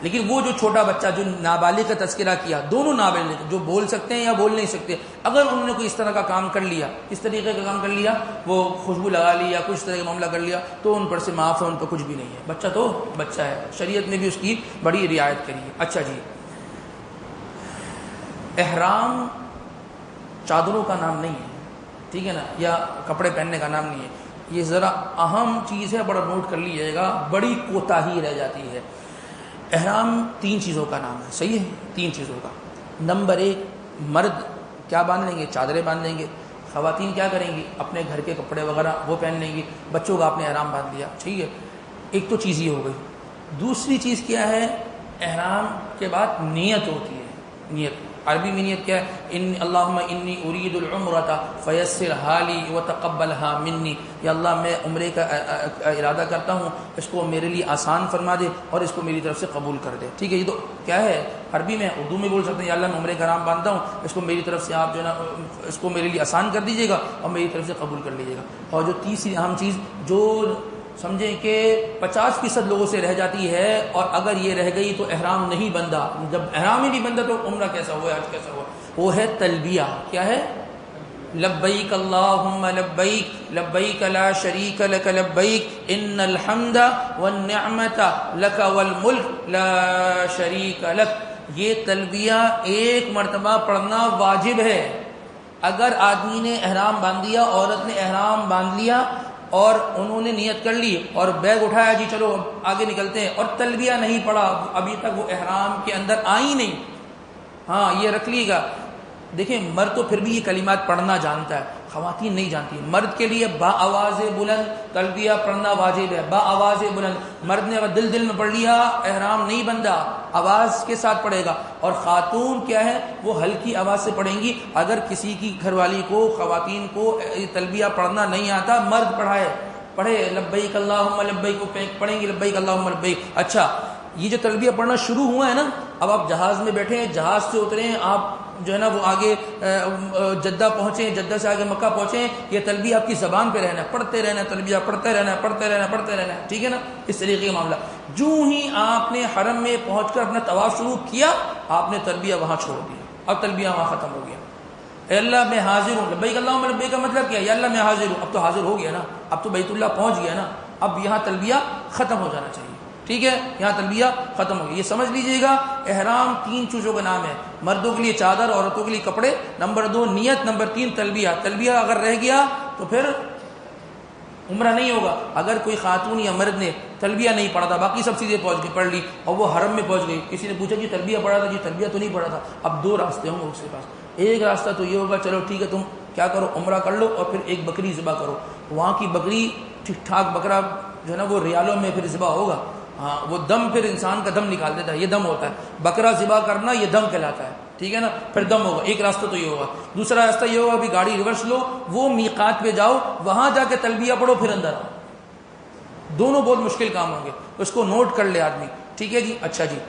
لیکن وہ جو چھوٹا بچہ جو نابالغ کا تذکرہ کیا، دونوں نابالغ جو بول سکتے ہیں یا بول نہیں سکتے، اگر انہوں نے کوئی اس طرح کا کام کر لیا، اس طریقے کا کام کر لیا، وہ خوشبو لگا لی یا کچھ طرح کا معاملہ کر لیا، تو ان پر سے معاف ہے، ان پر کچھ بھی نہیں ہے. بچہ تو بچہ ہے، شریعت نے بھی اس کی بڑی رعایت کری ہے. اچھا جی، احرام چادروں کا نام نہیں ہے، ٹھیک ہے نا، یا کپڑے پہننے کا نام نہیں ہے. یہ ذرا اہم چیز ہے، بڑا نوٹ کر لیجیے گا، بڑی کوتاہی رہ جاتی ہے. احرام 3 چیزوں کا نام ہے، صحیح ہے، 3 چیزوں کا. نمبر 1، مرد کیا باندھ لیں گے؟ چادریں باندھ لیں گے. خواتین کیا کریں گی؟ اپنے گھر کے کپڑے وغیرہ وہ پہن لیں گی. بچوں کا آپ نے احرام باندھ دیا، ٹھیک ہے. ایک تو چیز یہ ہو گئی. دوسری چیز کیا ہے؟ احرام کے بعد نیت ہوتی ہے. نیت عربی میں نیت کیا ہے؟ اللہم انی ارید العمرۃ فیسرھا لی وتقبلھا منی. یا اللہ میں عمرے کا ارادہ کرتا ہوں، اس کو میرے لیے آسان فرما دے اور اس کو میری طرف سے قبول کر دے. ٹھیک ہے، یہ تو کیا ہے عربی میں، اردو میں بول سکتے ہیں یا اللہ میں عمرے کا احرام باندھتا ہوں، اس کو میری طرف سے آپ جو ہے نا اس کو میرے لیے آسان کر دیجیے گا اور میری طرف سے قبول کر لیجیے گا. اور جو تیسری اہم چیز جو سمجھیں کہ 50% لوگوں سے رہ جاتی ہے، اور اگر یہ رہ گئی تو احرام نہیں بندھا. جب احرام ہی نہیں بندھا تو عمرہ کیسا ہوا، حج کیسا ہوا؟ وہ ہے تلبیہ. کیا ہے؟ لبیک اللہم لبیک لبیک لا شریک لک لبیک ان الحمد والنعمت لک والملک لا شریک لک. یہ تلبیہ ایک مرتبہ پڑھنا واجب ہے. اگر آدمی نے احرام باندھ دیا، عورت نے احرام باندھ لیا، اور انہوں نے نیت کر لی اور بیگ اٹھایا، جی چلو اب آگے نکلتے ہیں، اور تلبیہ نہیں پڑا، ابھی تک وہ احرام کے اندر آئی نہیں، ہاں یہ رکھ لیے گا۔ دیکھیں مرد تو پھر بھی یہ کلمات پڑھنا جانتا ہے، خواتین نہیں جانتی۔ مرد کے لیے با آواز بلند تلبیہ پڑھنا واجب ہے، با آواز بلند۔ مرد نے اگر دل میں پڑھ لیا احرام نہیں بنتا، آواز کے ساتھ پڑھے گا۔ اور خاتون کیا ہے، وہ ہلکی آواز سے پڑھیں گی۔ اگر کسی کی گھر والی کو، خواتین کو تلبیہ پڑھنا نہیں آتا، مرد پڑھے لبیک اللہم لبیک کو پڑھیں گی لبیک اللہم لبیک۔ اچھا یہ جو تلبیہ پڑھنا شروع ہوا ہے نا، اب آپ جہاز میں بیٹھے ہیں، جہاز سے اترے ہیں، آپ جو ہے نا وہ آگے جدہ پہنچے، جدہ سے آگے مکہ پہنچے، یہ تلبیہ آپ کی زبان پہ رہنا ہے، پڑھتے رہنا، تلبیہ پڑھتے رہنا، پڑھتے رہنا، پڑھتے رہنا، ٹھیک ہے نا، اس طریقے کا معاملہ۔ جو ہی آپ نے حرم میں پہنچ کر اپنا طواف شروع کیا، آپ نے تلبیہ وہاں چھوڑ دیا، اب تلبیہ وہاں ختم ہو گیا۔ اے اللہ میں حاضر ہوں، لبیک اللہم لبیک کا مطلب کیا ہے؟ یا اللہ میں حاضر ہوں، اب تو حاضر ہو گیا نا، اب تو بیت اللہ پہنچ گیا نا، اب یہاں تلبیہ ختم ہو جانا چاہیے، ٹھیک ہے، یہاں تلبیہ ختم ہو گئی۔ یہ سمجھ لیجئے گا، احرام 3 چیزوں کا نام ہے، مردوں کے لیے چادر، عورتوں کے لیے کپڑے، نمبر 2 نیت، نمبر 3 تلبیہ۔ تلبیہ اگر رہ گیا تو پھر عمرہ نہیں ہوگا۔ اگر کوئی خاتون یا مرد نے تلبیہ نہیں پڑھا تھا، باقی سب چیزیں پڑھ لی اور وہ حرم میں پہنچ گئی، کسی نے پوچھا کہ تلبیہ پڑھا تھا، جی تلبیہ تو نہیں پڑھا تھا، اب 2 راستے ہوں گے اس کے پاس۔ ایک راستہ تو یہ ہوگا، چلو ٹھیک ہے تم کیا کرو، عمرہ کر لو اور پھر ایک بکری ذبح کرو، وہاں کی بکری ٹھیک ٹھاک بکرا جو ہے نا وہ ریالوں میں پھر ذبح ہوگا، ہاں وہ دم پھر انسان کا دم نکال دیتا ہے، یہ دم ہوتا ہے، بکرا ذبح کرنا یہ دم کہلاتا ہے، ٹھیک ہے نا، پھر دم ہوگا۔ ایک راستہ تو یہ ہوگا۔ دوسرا راستہ یہ ہوگا، ابھی گاڑی ریورس لو، وہ میقات پہ جاؤ، وہاں جا کے تلبیہ پڑھو، پھر اندر آؤ۔ دونوں بہت مشکل کام ہوں گے، اس کو نوٹ کر لے آدمی، ٹھیک ہے جی۔ اچھا جی،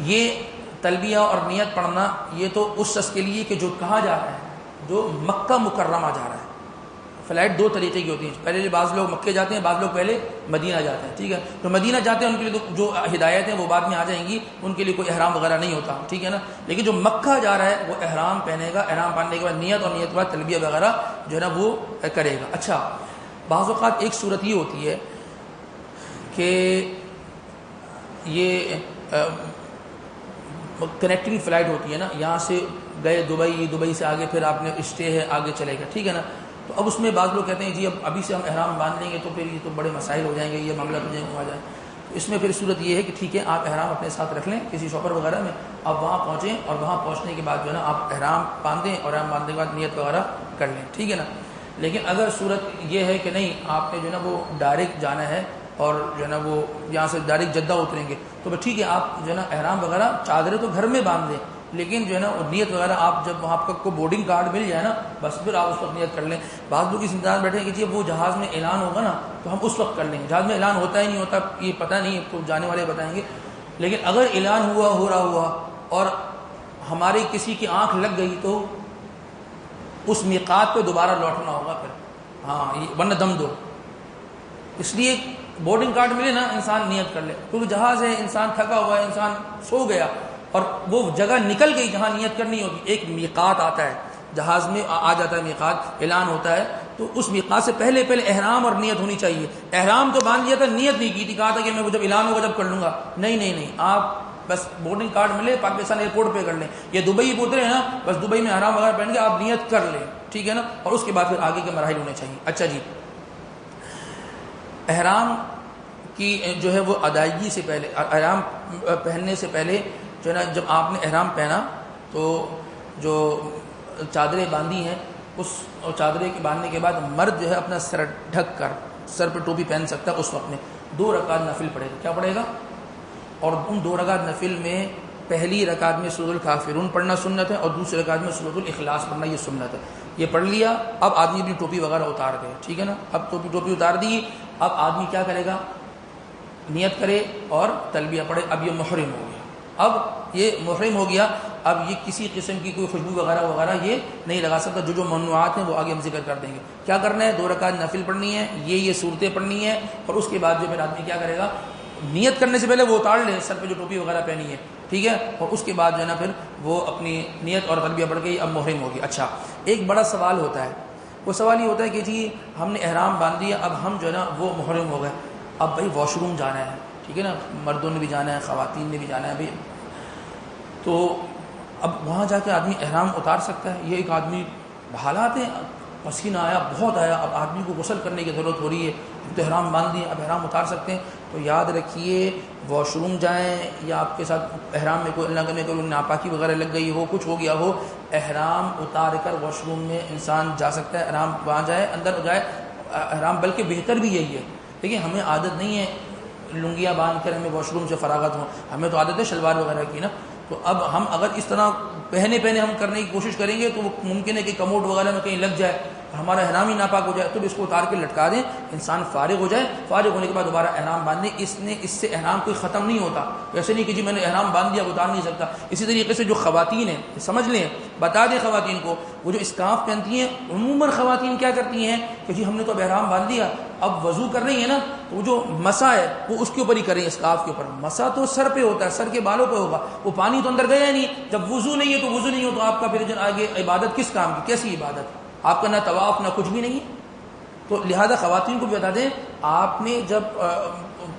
یہ تلبیہ اور نیت پڑھنا یہ تو اس شخص کے لیے کہ جو کہاں جا رہا ہے، جو مکہ مکرمہ جا رہا ہے۔ فلائٹ 2 طریقے کی ہوتی ہیں، پہلے بعض لوگ مکے جاتے ہیں، بعض لوگ پہلے مدینہ جاتے ہیں، ٹھیک ہے۔ جو مدینہ جاتے ہیں ان کے لیے تو جو ہدایت ہیں وہ بعد میں آ جائیں گی، ان کے لیے کوئی احرام وغیرہ نہیں ہوتا، ٹھیک ہے نا۔ لیکن جو مکہ جا رہا ہے وہ احرام پہنے گا، احرام پہننے کے بعد نیت، اور نیت کے بعد تلبیہ وغیرہ جو ہے نا وہ کرے گا۔ اچھا بعض اوقات ایک صورت یہ ہوتی ہے کہ یہ کنیکٹنگ فلائٹ ہوتی ہے نا، یہاں سے گئے دبئی، دبئی سے آگے پھر آپ نے اسٹے ہے، آگے چلے گا، ٹھیک ہے نا۔ تو اب اس میں بعض لوگ کہتے ہیں جی اب ابھی سے ہم احرام باندھ لیں گے تو پھر یہ تو بڑے مسائل ہو جائیں گے، یہ معاملہ تو ہو جائے۔ تو اس میں پھر صورت یہ ہے کہ ٹھیک ہے آپ احرام اپنے ساتھ رکھ لیں کسی شاپر وغیرہ میں، اب وہاں پہنچیں اور وہاں پہنچنے کے بعد جو ہے نا آپ احرام باندھیں، اور احرام باندھنے کے بعد نیت وغیرہ کر لیں، ٹھیک ہے نا۔ لیکن اگر صورت یہ ہے کہ نہیں آپ نے جو ہے نا وہ ڈائریکٹ جانا ہے اور جو ہے نا وہ یہاں سے ڈائریکٹ جدہ اتریں گے، تو ٹھیک ہے آپ جو ہے نا احرام وغیرہ چادریں تو گھر میں باندھ لیں، لیکن جو ہے نا نیت وغیرہ آپ جب وہاں آپ کو بورڈنگ کارڈ مل جائے نا، بس پھر آپ اس وقت نیت کر لیں۔ بعض لوگ اس انتظار بیٹھے ہیں کہ جی وہ جہاز میں اعلان ہوگا نا تو ہم اس وقت کر لیں گے، جہاز میں اعلان ہوتا ہی نہیں ہوتا یہ پتہ نہیں، تو جانے والے بتائیں گے۔ لیکن اگر اعلان ہو رہا ہوا اور ہماری کسی کی آنکھ لگ گئی تو اس میقات پہ دوبارہ لوٹنا ہوگا پھر، ہاں ورنہ دم دو۔ اس لیے بورڈنگ کارڈ ملے نا انسان نیت کر لے، کیونکہ جہاز ہے، انسان تھکا ہوا ہے، انسان سو گیا اور وہ جگہ نکل گئی جہاں نیت کرنی ہوگی۔ ایک میقات آتا ہے، جہاز میں آ جاتا ہے میقات، اعلان ہوتا ہے، تو اس میقات سے پہلے احرام اور نیت ہونی چاہیے۔ احرام تو باندھ لیا تھا، نیت نہیں کی تھی، کہا تھا کہ میں جب اعلان ہوگا جب کر لوں گا، نہیں، آپ بس بورڈنگ کارڈ ملے پاکستان ایئرپورٹ پہ کر لیں، یا دبئی پہ اترے ہیں نا، بس دبئی میں احرام وغیرہ پہن کے آپ نیت کر لیں، ٹھیک ہے نا، اور اس کے بعد پھر آگے کے مراحل ہونے چاہیے۔ اچھا جی، احرام کی جو ہے وہ ادائیگی سے پہلے، احرام پہننے سے پہلے جو ہے نا جب آپ نے احرام پہنا تو جو چادریں باندھی ہیں اس چادریں کے باندھنے کے بعد مرد جو ہے اپنا سر ڈھک کر، سر پہ ٹوپی پہن سکتا ہے، اس وقت میں 2 رکعت نفل پڑھے گا۔ کیا پڑھے گا؟ اور ان 2 رکعت نفل میں پہلی رکعت میں سورۃ الکافرون پڑھنا سنت ہے اور دوسری رکعت میں سورۃ الاخلاص پڑھنا یہ سنت ہے۔ یہ پڑھ لیا، اب آدمی اپنی ٹوپی وغیرہ اتار دے، ٹھیک ہے نا، اب ٹوپی اتار دی، اب آدمی کیا کرے گا؟ نیت کرے اور تلبیہ پڑھے، اب یہ محرم ہو گیا، اب یہ محرم ہو گیا، اب یہ کسی قسم کی کوئی خوشبو وغیرہ یہ نہیں لگا سکتا، جو ممنوعات ہیں وہ آگے ہم ذکر کر دیں گے۔ کیا کرنا ہے؟ 2 رکعت نفل پڑھنی ہے، یہ صورتیں پڑھنی ہے، اور اس کے بعد جو پھر آدمی کیا کرے گا؟ نیت کرنے سے پہلے وہ اتار لے سر پہ جو ٹوپی وغیرہ پہنی ہے، ٹھیک ہے، اور اس کے بعد جو ہے نا پھر وہ اپنی نیت اور تلبیہ پڑھ کے اب محرم ہوگی۔ اچھا ایک بڑا سوال ہوتا ہے، وہ سوال یہ ہوتا ہے کہ جی ہم نے احرام باندھ دیا، اب ہم جو ہے نا وہ محرم ہو گئے، اب بھائی واش روم جانا ہے، ٹھیک ہے نا، مردوں نے بھی جانا ہے، خواتین نے بھی جانا ہے، بھائی تو اب وہاں جا کے آدمی احرام اتار سکتا ہے؟ یہ ایک آدمی حالات ہیں، پسینہ آیا، بہت آیا، اب آدمی کو غسل کرنے کی ضرورت ہو رہی ہے، تو احرام باندھ دیا، اب احرام اتار سکتے ہیں۔ تو یاد رکھیے واش روم جائیں یا آپ کے ساتھ احرام میں کوئی اللہ کرنے کوئی ناپاکی وغیرہ لگ گئی ہو، کچھ ہو گیا ہو، احرام اتار کر واش روم میں انسان جا سکتا ہے، احرام وہاں جائے، اندر جائے احرام، بلکہ بہتر بھی یہی ہے۔ دیکھیں ہمیں عادت نہیں ہے لنگیاں باندھ کر ہمیں واش روم سے فراغت ہوں، ہمیں تو عادت ہے شلوار وغیرہ کی نا۔ تو اب ہم اگر اس طرح پہنے ہم کرنے کی کوشش کریں گے تو وہ ممکن ہے کہ کموڈ وغیرہ میں کہیں لگ جائے، ہمارا احرام ہی ناپاک ہو جائے، تو اس کو اتار کے لٹکا دیں، انسان فارغ ہو جائے، فارغ ہونے کے بعد دوبارہ احرام باندھیں۔ اس سے احرام کوئی ختم نہیں ہوتا، ایسے نہیں کہ جی میں نے احرام باندھ دیا اتار نہیں سکتا۔ اسی طریقے سے جو خواتین ہیں سمجھ لیں، بتا دیں خواتین کو، وہ جو اسکارف پہنتی ہیں عموماً خواتین کیا کرتی ہیں کہ جی ہم نے تو اب احرام باندھ دیا، اب وضو کر رہی ہیں نا، تو وہ جو مسا ہے وہ اس کے اوپر ہی کریں، اسکارف کے اوپر۔ مسا تو سر پہ ہوتا ہے، سر کے بالوں پہ ہوگا، وہ پانی تو اندر گیا ہی نہیں۔ جب وضو نہیں ہے تو وضو نہیں ہو تو آپ کا پھر آگے عبادت کس کام کی، کیسی عبادت؟ آپ کا نہ طواف نہ کچھ بھی نہیں ہے۔ تو لہذا خواتین کو بھی بتا دیں، آپ نے جب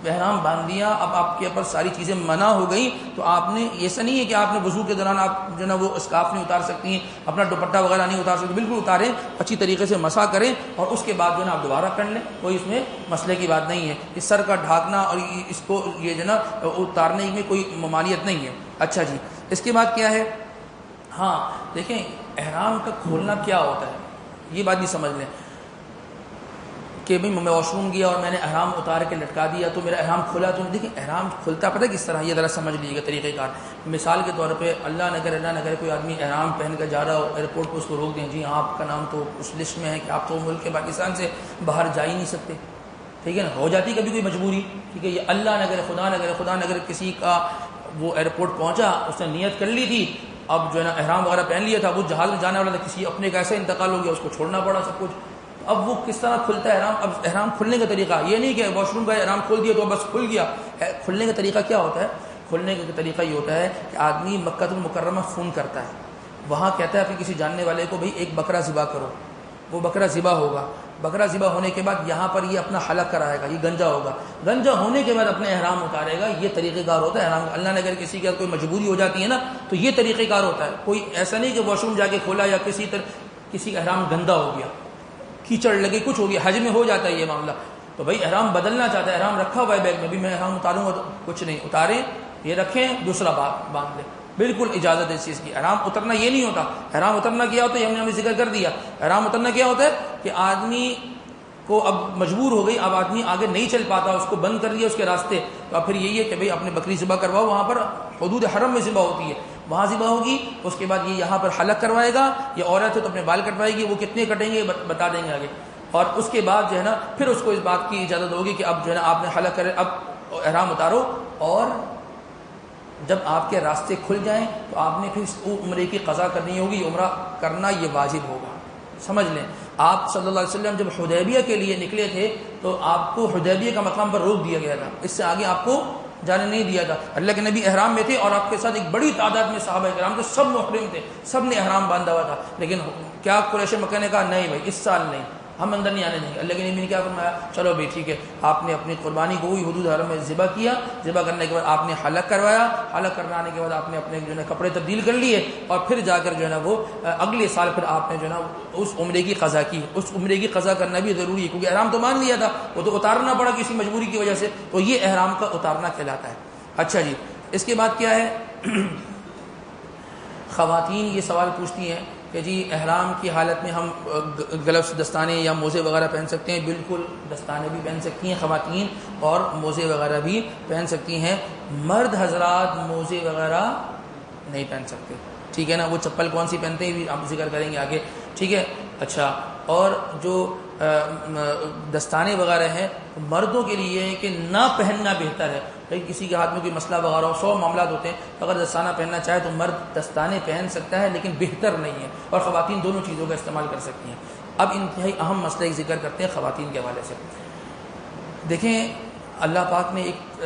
احرام باندھ دیا، اب آپ کے اوپر ساری چیزیں منع ہو گئیں، تو آپ نے ایسا نہیں ہے کہ آپ نے وضو کے دوران آپ جو نا وہ اسکارف نہیں اتار سکتی ہیں، اپنا دوپٹہ وغیرہ نہیں اتار سکتی، بالکل اتاریں، اچھی طریقے سے مسح کریں، اور اس کے بعد جو ہے نا آپ دوبارہ کر لیں، کوئی اس میں مسئلے کی بات نہیں ہے۔ اس سر کا ڈھانکنا اور اس کو یہ جو نا اتارنے میں کوئی ممانعت نہیں ہے۔ اچھا جی، اس کے بعد کیا ہے؟ ہاں دیکھیں احرام کا کھولنا کیا ہوتا ہے، یہ بات بھی سمجھ لیں کہ بھئی میں واش روم گیا اور میں نے احرام اتار کے لٹکا دیا تو میرا احرام کھلا تو نہیں۔ دیکھیں احرام کھلتا پتہ کس طرح، یہ ذرا سمجھ لیجیے گا طریقہ کار۔ مثال کے طور پہ اللہ نہ کرے کوئی آدمی احرام پہن کر جا رہا ہو، ایئرپورٹ پہ اس کو روک دیں، جی آپ کا نام تو اس لسٹ میں ہے کہ آپ تو ملک پاکستان سے باہر جا ہی نہیں سکتے، ٹھیک ہے نا، ہو جاتی کبھی کوئی مجبوری، ٹھیک ہے، یہ اللہ نہ کرے خدا نہ کرے کسی کا وہ ایئرپورٹ پہنچا، اس نے نیت کر لی تھی، اب جو ہے نا احرام وغیرہ پہن لیا تھا، وہ جہاز میں جانے والا تھا، کسی اپنے کا ایسا انتقال ہو گیا، اس کو چھوڑنا پڑا سب کچھ، اب وہ کس طرح کھلتا ہے احرام؟ اب احرام کھلنے کا طریقہ یہ نہیں کہ واش روم کا احرام کھول دیا تو بس کھل گیا۔ کھلنے کا طریقہ کیا ہوتا ہے؟ کھلنے کا طریقہ یہ ہوتا ہے کہ آدمی مکہ المکرمہ فون کرتا ہے، وہاں کہتا ہے اپنے کسی جاننے والے کو بھئی ایک بکرا ذبح کرو، وہ بکرا ذبح ہوگا، بکرا ذبح ہونے کے بعد یہاں پر یہ اپنا حلق کرائے گا، یہ گنجا ہوگا، گنجا ہونے کے بعد اپنے احرام اتارے گا۔ یہ طریقہ کار ہوتا ہے احرام کا۔ اللہ نے اگر کسی کا کوئی مجبوری ہو جاتی ہے نا تو یہ طریقہ کار ہوتا ہے، کوئی ایسا نہیں کہ واش روم جا کے کھولا یا کسی کا احرام گندا ہو گیا، کیچڑ لگے، کچھ ہو گیا، حج میں ہو جاتا ہے یہ معاملہ، تو بھائی احرام بدلنا چاہتا ہے، احرام رکھا ہوا ہے بیگ میں، بھی میں احرام اتاروں گا تو کچھ نہیں، اتاریں، یہ رکھیں، دوسرا باندھ لیں، بالکل اجازت ہے اس چیز کی۔ احرام اترنا یہ نہیں ہوتا، احرام اترنا کیا ہوتا ہے، ہم نے ہمیں ذکر کر دیا، احرام اترنا کیا ہوتا ہے کہ آدمی کو اب مجبور ہو گئی، اب آدمی آگے نہیں چل پاتا، اس کو بند کر دیا اس کے راستے، تو اب پھر یہی ہے کہ بھئی اپنے بکری ذبح کرواؤ، وہاں پر حدود حرم میں ذبح ہوتی ہے، وہاں ذبح ہوگی، اس کے بعد یہ یہاں پر حلق کروائے گا، یہ عورت ہے تو اپنے بال کٹوائے گی، وہ کتنے کٹیں گے بتا دیں گے آگے، اور اس کے بعد جو ہے نا پھر اس کو اس بات کی اجازت ہوگی کہ اب جو ہے نا آپ نے حلق کرے، اب احرام اتارو، اور جب آپ کے راستے کھل جائیں تو آپ نے پھر عمرے کی قضا کرنی ہوگی، عمرہ کرنا یہ واجب ہوگا۔ سمجھ لیں، آپ صلی اللہ علیہ وسلم جب حدیبیہ کے لیے نکلے تھے تو آپ کو حدیبیہ کا مقام پر روک دیا گیا تھا، اس سے آگے آپ کو جانے نہیں دیا تھا۔ اللہ کے نبی احرام میں تھے اور آپ کے ساتھ ایک بڑی تعداد میں صحابہ کرام تھے، سب محرم تھے، سب نے احرام باندھا ہوا تھا، لیکن کیا قریش مکہ نے کہا نہیں بھائی اس سال نہیں، ہم اندر نہیں آنے دیں گے۔ اللہ کے نبی نے کیا فرمایا؟ چلو بھائی ٹھیک ہے، آپ نے اپنی قربانی کو ہوئی حدود حرم میں ذبح کیا، ذبح کرنے کے بعد آپ نے حلق کروایا، حلق کروانے کے بعد آپ نے اپنے جو ہے کپڑے تبدیل کر لیے، اور پھر جا کر جو ہے نا وہ اگلے سال پھر آپ نے جو ہے نا اس عمرے کی قضا کی۔ اس عمرے کی قضا کرنا بھی ضروری ہے کیونکہ احرام تو مان لیا تھا، وہ تو اتارنا پڑا کسی مجبوری کی وجہ سے، تو یہ احرام کا اتارنا کہلاتا ہے۔ اچھا جی، اس کے بعد کیا ہے؟ خواتین یہ سوال پوچھتی ہیں کہ جی احرام کی حالت میں ہم گلوز دستانے یا موزے وغیرہ پہن سکتے ہیں؟ بالکل، دستانے بھی پہن سکتی ہیں خواتین اور موزے وغیرہ بھی پہن سکتی ہیں۔ مرد حضرات موزے وغیرہ نہیں پہن سکتے، ٹھیک ہے نا، وہ چپل کون سی پہنتے ہیں بھی ہم ذکر کریں گے آگے، ٹھیک ہے۔ اچھا، اور جو دستانے وغیرہ ہیں مردوں کے لیے کہ نہ پہننا بہتر ہے، کسی کے ہاتھ میں کوئی مسئلہ وغیرہ ہو، 100 معاملات ہوتے ہیں، اگر دستانہ پہننا چاہے تو مرد دستانے پہن سکتا ہے لیکن بہتر نہیں ہے، اور خواتین دونوں چیزوں کا استعمال کر سکتی ہیں۔ اب انتہائی اہم مسئلہ ایک ذکر کرتے ہیں خواتین کے حوالے سے۔ دیکھیں اللہ پاک نے ایک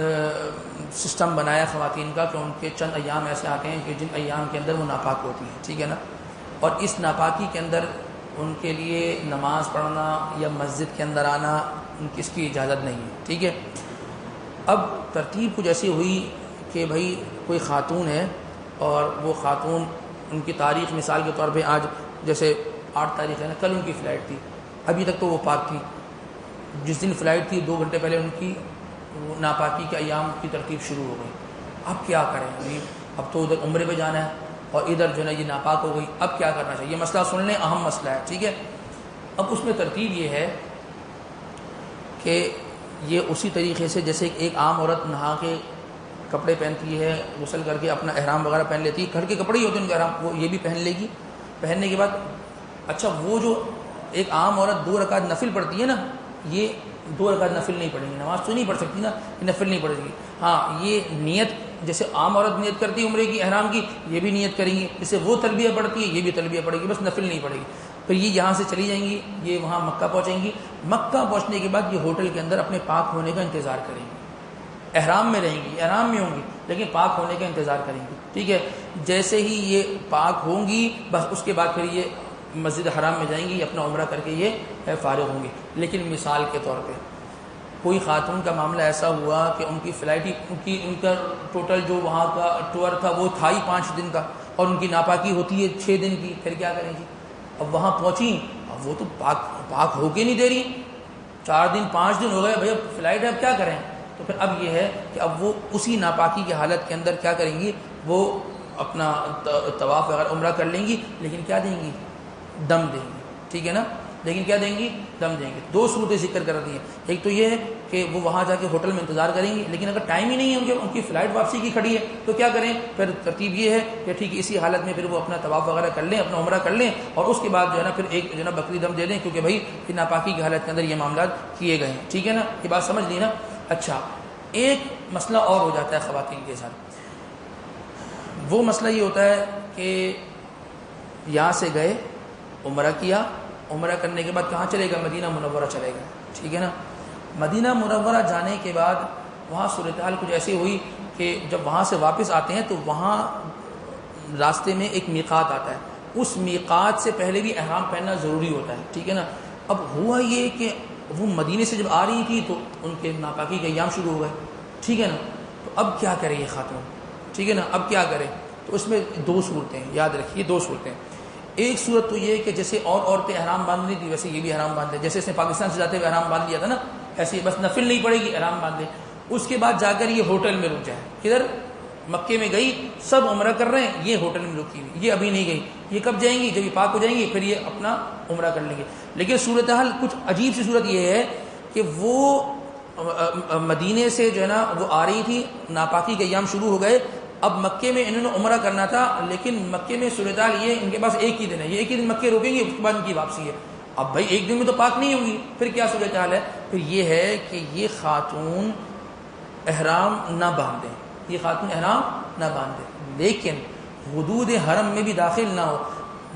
سسٹم بنایا خواتین کا کہ ان کے چند ایام ایسے آتے ہیں کہ جن ایام کے اندر وہ ناپاک ہوتی ہیں، ٹھیک ہے نا، اور اس ناپاکی کے اندر ان کے لیے نماز پڑھنا یا مسجد کے اندر آنا اس کی اجازت نہیں ہے، ٹھیک ہے۔ اب ترتیب کچھ ایسی ہوئی کہ بھائی کوئی خاتون ہے اور وہ خاتون ان کی تاریخ مثال کے طور پہ آج جیسے 8 تاریخ ہے نا، کل ان کی فلائٹ تھی، ابھی تک تو وہ پاک تھی. جس دن فلائٹ تھی 2 گھنٹے پہلے ان کی ناپاکی کے ایام کی ترتیب شروع ہو گئی. اب کیا کریں؟ اب تو ادھر عمرے پہ جانا ہے اور ادھر جو ہے نا یہ ناپاک ہو گئی. اب کیا کرنا چاہیے؟ یہ مسئلہ سن لیں، اہم مسئلہ ہے، ٹھیک ہے. اب اس میں ترتیب یہ ہے کہ یہ اسی طریقے سے جیسے ایک عام عورت نہا کے کپڑے پہنتی ہے، غسل کر کے اپنا احرام وغیرہ پہن لیتی ہے، گھر کے کپڑے ہی ہوتے ہیں ان کا احرام، وہ یہ بھی پہن لے گی. پہننے کے بعد اچھا وہ جو ایک عام عورت 2 رکعت نفل پڑھتی ہے نا، یہ 2 رکعت نفل نہیں پڑھیں گی، نماز تو نہیں پڑھ سکتی نا، یہ نفل نہیں پڑھے گی. ہاں یہ نیت جیسے عام عورت نیت کرتی ہے عمرے کی احرام کی، یہ بھی نیت کریں گی. جیسے وہ تلبیہ پڑھتی ہے یہ بھی تلبیہ پڑھے گی، بس نفل نہیں پڑھے گی. پھر یہ یہاں سے چلی جائیں گی، یہ وہاں مکہ پہنچیں گی. مکہ پہنچنے کے بعد یہ ہوٹل کے اندر اپنے پاک ہونے کا انتظار کریں گی. احرام میں رہیں گی، احرام میں ہوں گی لیکن پاک ہونے کا انتظار کریں گی، ٹھیک ہے. جیسے ہی یہ پاک ہوں گی بس اس کے بعد پھر یہ مسجد حرام میں جائیں گی، اپنا عمرہ کر کے یہ فارغ ہوں گی. لیکن مثال کے طور پہ کوئی خاتون کا معاملہ ایسا ہوا کہ ان کی فلائٹ ہی ان کا ٹوٹل جو وہاں کا ٹور تھا وہ تھا ہی 5 دن کا، اور ان کی ناپاکی ہوتی ہے 6 دن کی، پھر کیا کریں گی؟ اب وہاں پہنچی، اب وہ تو پاک ہو کے نہیں دے رہی، 4 دن 5 دن ہو گئے بھیا فلائٹ ہے، اب کیا کریں؟ تو پھر اب یہ ہے کہ اب وہ اسی ناپاکی کی حالت کے اندر کیا کریں گی؟ وہ اپنا طواف وغیرہ عمرہ کر لیں گی، لیکن کیا دیں گی؟ دم دیں گی، ٹھیک ہے نا. لیکن کیا دیں گی؟ دم دیں گے. 2 صورتیں ذکر کر دی ہیں. ایک تو یہ ہے کہ وہ وہاں جا کے ہوٹل میں انتظار کریں گی، لیکن اگر ٹائم ہی نہیں ہے ان کی فلائٹ واپسی کی کھڑی ہے تو کیا کریں؟ پھر ترتیب یہ ہے کہ ٹھیک ہے اسی حالت میں پھر وہ اپنا طواف وغیرہ کر لیں، اپنا عمرہ کر لیں، اور اس کے بعد جو ہے نا پھر ایک جو ہے نا بکری دم دے دیں، کیونکہ بھائی ناپاکی کی حالت کے اندر یہ معاملات کیے گئے ہیں، ٹھیک ہے نا. یہ بات سمجھ لی نا. اچھا ایک مسئلہ اور ہو جاتا ہے خواتین کے ساتھ. وہ مسئلہ یہ ہوتا ہے کہ یہاں سے گئے، عمرہ کیا، عمرہ کرنے کے بعد کہاں چلے گا؟ مدینہ منورہ چلے گا، ٹھیک ہے نا. مدینہ منورہ جانے کے بعد وہاں صورتحال کچھ ایسی ہوئی کہ جب وہاں سے واپس آتے ہیں تو وہاں راستے میں ایک میقات آتا ہے، اس میقات سے پہلے بھی احرام پہننا ضروری ہوتا ہے، ٹھیک ہے نا. اب ہوا یہ کہ وہ مدینے سے جب آ رہی تھی تو ان کے ناپاکی کے ایام شروع ہو گئے، ٹھیک ہے نا. تو اب کیا کرے یہ خاتون، ٹھیک ہے نا. اب کیا کرے؟ تو اس میں 2 صورتیں ہیں، یاد رکھیے 2 صورتیں. ایک صورت تو یہ کہ جیسے اور عورتیں احرام باندھ لی تھی ویسے یہ بھی احرام باندھ لے، جیسے اس نے پاکستان سے جاتے ہوئے احرام باندھ لیا تھا نا، ایسے بس نفل نہیں پڑے گی، احرام باندھ لے. اس کے بعد جا کر یہ ہوٹل میں رک جائے. کدھر؟ مکے میں گئی، سب عمرہ کر رہے ہیں، یہ ہوٹل میں رکی ہوئی، یہ ابھی نہیں گئی. یہ کب جائیں گی؟ جب یہ پاک ہو جائیں گی پھر یہ اپنا عمرہ کر لیں گے. لیکن صورتحال کچھ عجیب سی صورت یہ ہے کہ وہ مدینے سے جو ہے نا وہ آ رہی تھی، ناپاکی کے ایام شروع ہو گئے. اب مکے میں انہوں نے عمرہ کرنا تھا، لیکن مکے میں صورتحال یہ ان کے پاس ایک ہی دن ہے، یہ ایک ہی دن مکے روکیں گے، اس کے بعد ان کی واپسی ہے. اب بھائی ایک دن میں تو پاک نہیں ہوں گی، پھر کیا صورتحال ہے؟ پھر یہ ہے کہ یہ خاتون احرام نہ باندھیں، یہ خاتون احرام نہ باندھیں، لیکن حدود حرم میں بھی داخل نہ ہو.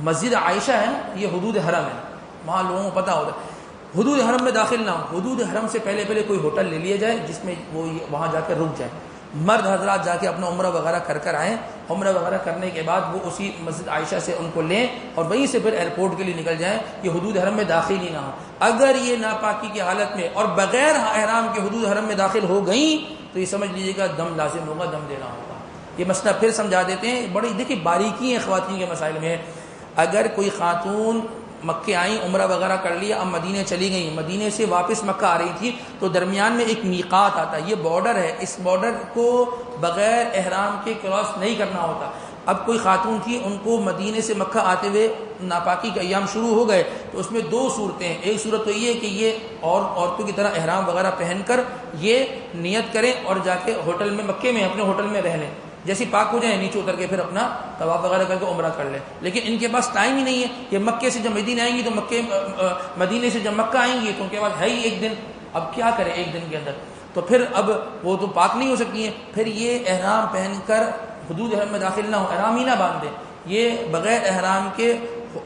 مسجد عائشہ ہے نا، یہ حدود حرم ہے، وہاں لوگوں کو پتہ ہوتا ہے. حدود حرم میں داخل نہ ہو، حدود حرم سے پہلے کوئی ہوٹل لے لیا جائے جس میں وہ وہاں جا کر رک جائے. مرد حضرات جا کے اپنا عمرہ وغیرہ کر آئیں، عمرہ وغیرہ کرنے کے بعد وہ اسی مسجد عائشہ سے ان کو لیں اور وہیں سے پھر ایئرپورٹ کے لیے نکل جائیں. یہ حدود حرم میں داخل ہی نہ ہو. اگر یہ ناپاکی کی حالت میں اور بغیر احرام کے حدود حرم میں داخل ہو گئیں تو یہ سمجھ لیجیے گا دم لازم ہوگا، دم دینا ہوگا. یہ مسئلہ پھر سمجھا دیتے ہیں، بڑی دیکھیے باریکی ہیں خواتین کے مسائل میں. اگر کوئی خاتون مکے آئیں، عمرہ وغیرہ کر لیا، اب مدینے چلی گئیں، مدینے سے واپس مکہ آ رہی تھی تو درمیان میں ایک میقات آتا ہے، یہ بارڈر ہے، اس بارڈر کو بغیر احرام کے کراس نہیں کرنا ہوتا. اب کوئی خاتون تھی، ان کو مدینے سے مکہ آتے ہوئے ناپاکی کے ایام شروع ہو گئے، تو اس میں 2 صورتیں ہیں. ایک صورت تو یہ ہے کہ یہ عورتوں کی طرح احرام وغیرہ پہن کر یہ نیت کریں اور جا کے ہوٹل میں، مکے میں اپنے ہوٹل میں رہ لیں، جیسے پاک ہو جائیں نیچے اتر کے پھر اپنا طواف وغیرہ کر کے عمرہ کر لیں. لیکن ان کے پاس ٹائم ہی نہیں ہے. یہ مکے سے جب مدینے آئیں گی تو مدینے سے جب مکہ آئیں گی تو ان کے پاس ہے ہی ایک دن. اب کیا کریں ایک دن کے اندر؟ تو پھر اب وہ تو پاک نہیں ہو سکتی ہیں. پھر یہ احرام پہن کر حدود حرم میں داخل نہ ہو، احرام ہی نہ باندھ دیں، یہ بغیر احرام کے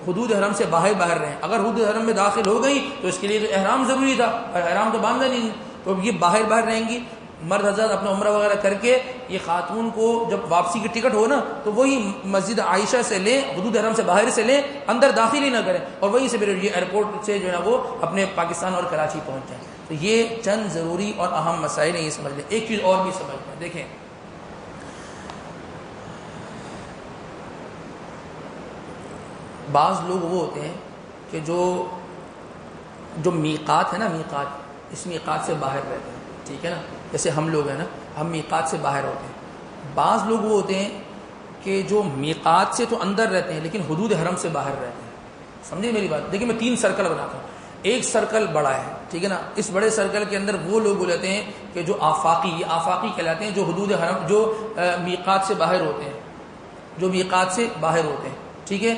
حدود حرم سے باہر رہیں. اگر حدود حرم میں داخل ہو گئی تو اس کے لیے تو احرام ضروری تھا، اور احرام تو باندھا نہیں، تو یہ باہر رہیں گی. مرد حضرات اپنا عمرہ وغیرہ کر کے یہ خاتون کو جب واپسی کی ٹکٹ ہو نا تو وہی مسجد عائشہ سے لیں، حدود حرم سے باہر سے لیں، اندر داخل ہی نہ کریں، اور وہیں سے پھر یہ ایئرپورٹ سے جو ہے نا وہ اپنے پاکستان اور کراچی پہنچ جائیں. تو یہ چند ضروری اور اہم مسائل ہیں، یہ سمجھ لیں. ایک چیز اور بھی سمجھ لیں، دیکھیں بعض لوگ وہ ہوتے ہیں کہ جو میقات ہے نا، میقات، اس میقات سے باہر رہتے ہیں، ٹھیک ہے نا. جیسے ہم لوگ ہیں نا، ہم میقات سے باہر ہوتے ہیں. بعض لوگ وہ ہوتے ہیں کہ جو میقات سے تو اندر رہتے ہیں لیکن حدود حرم سے باہر رہتے ہیں. سمجھے میری بات؟ دیکھیں میں 3 سرکل بناتا ہوں. ایک سرکل بڑا ہے، ٹھیک ہے نا. اس بڑے سرکل کے اندر وہ لوگ رہتے ہیں کہ جو آفاقی کہلاتے ہیں، جو حدود حرم، جو میقات سے باہر ہوتے ہیں، جو میقات سے باہر ہوتے ہیں، ٹھیک ہے.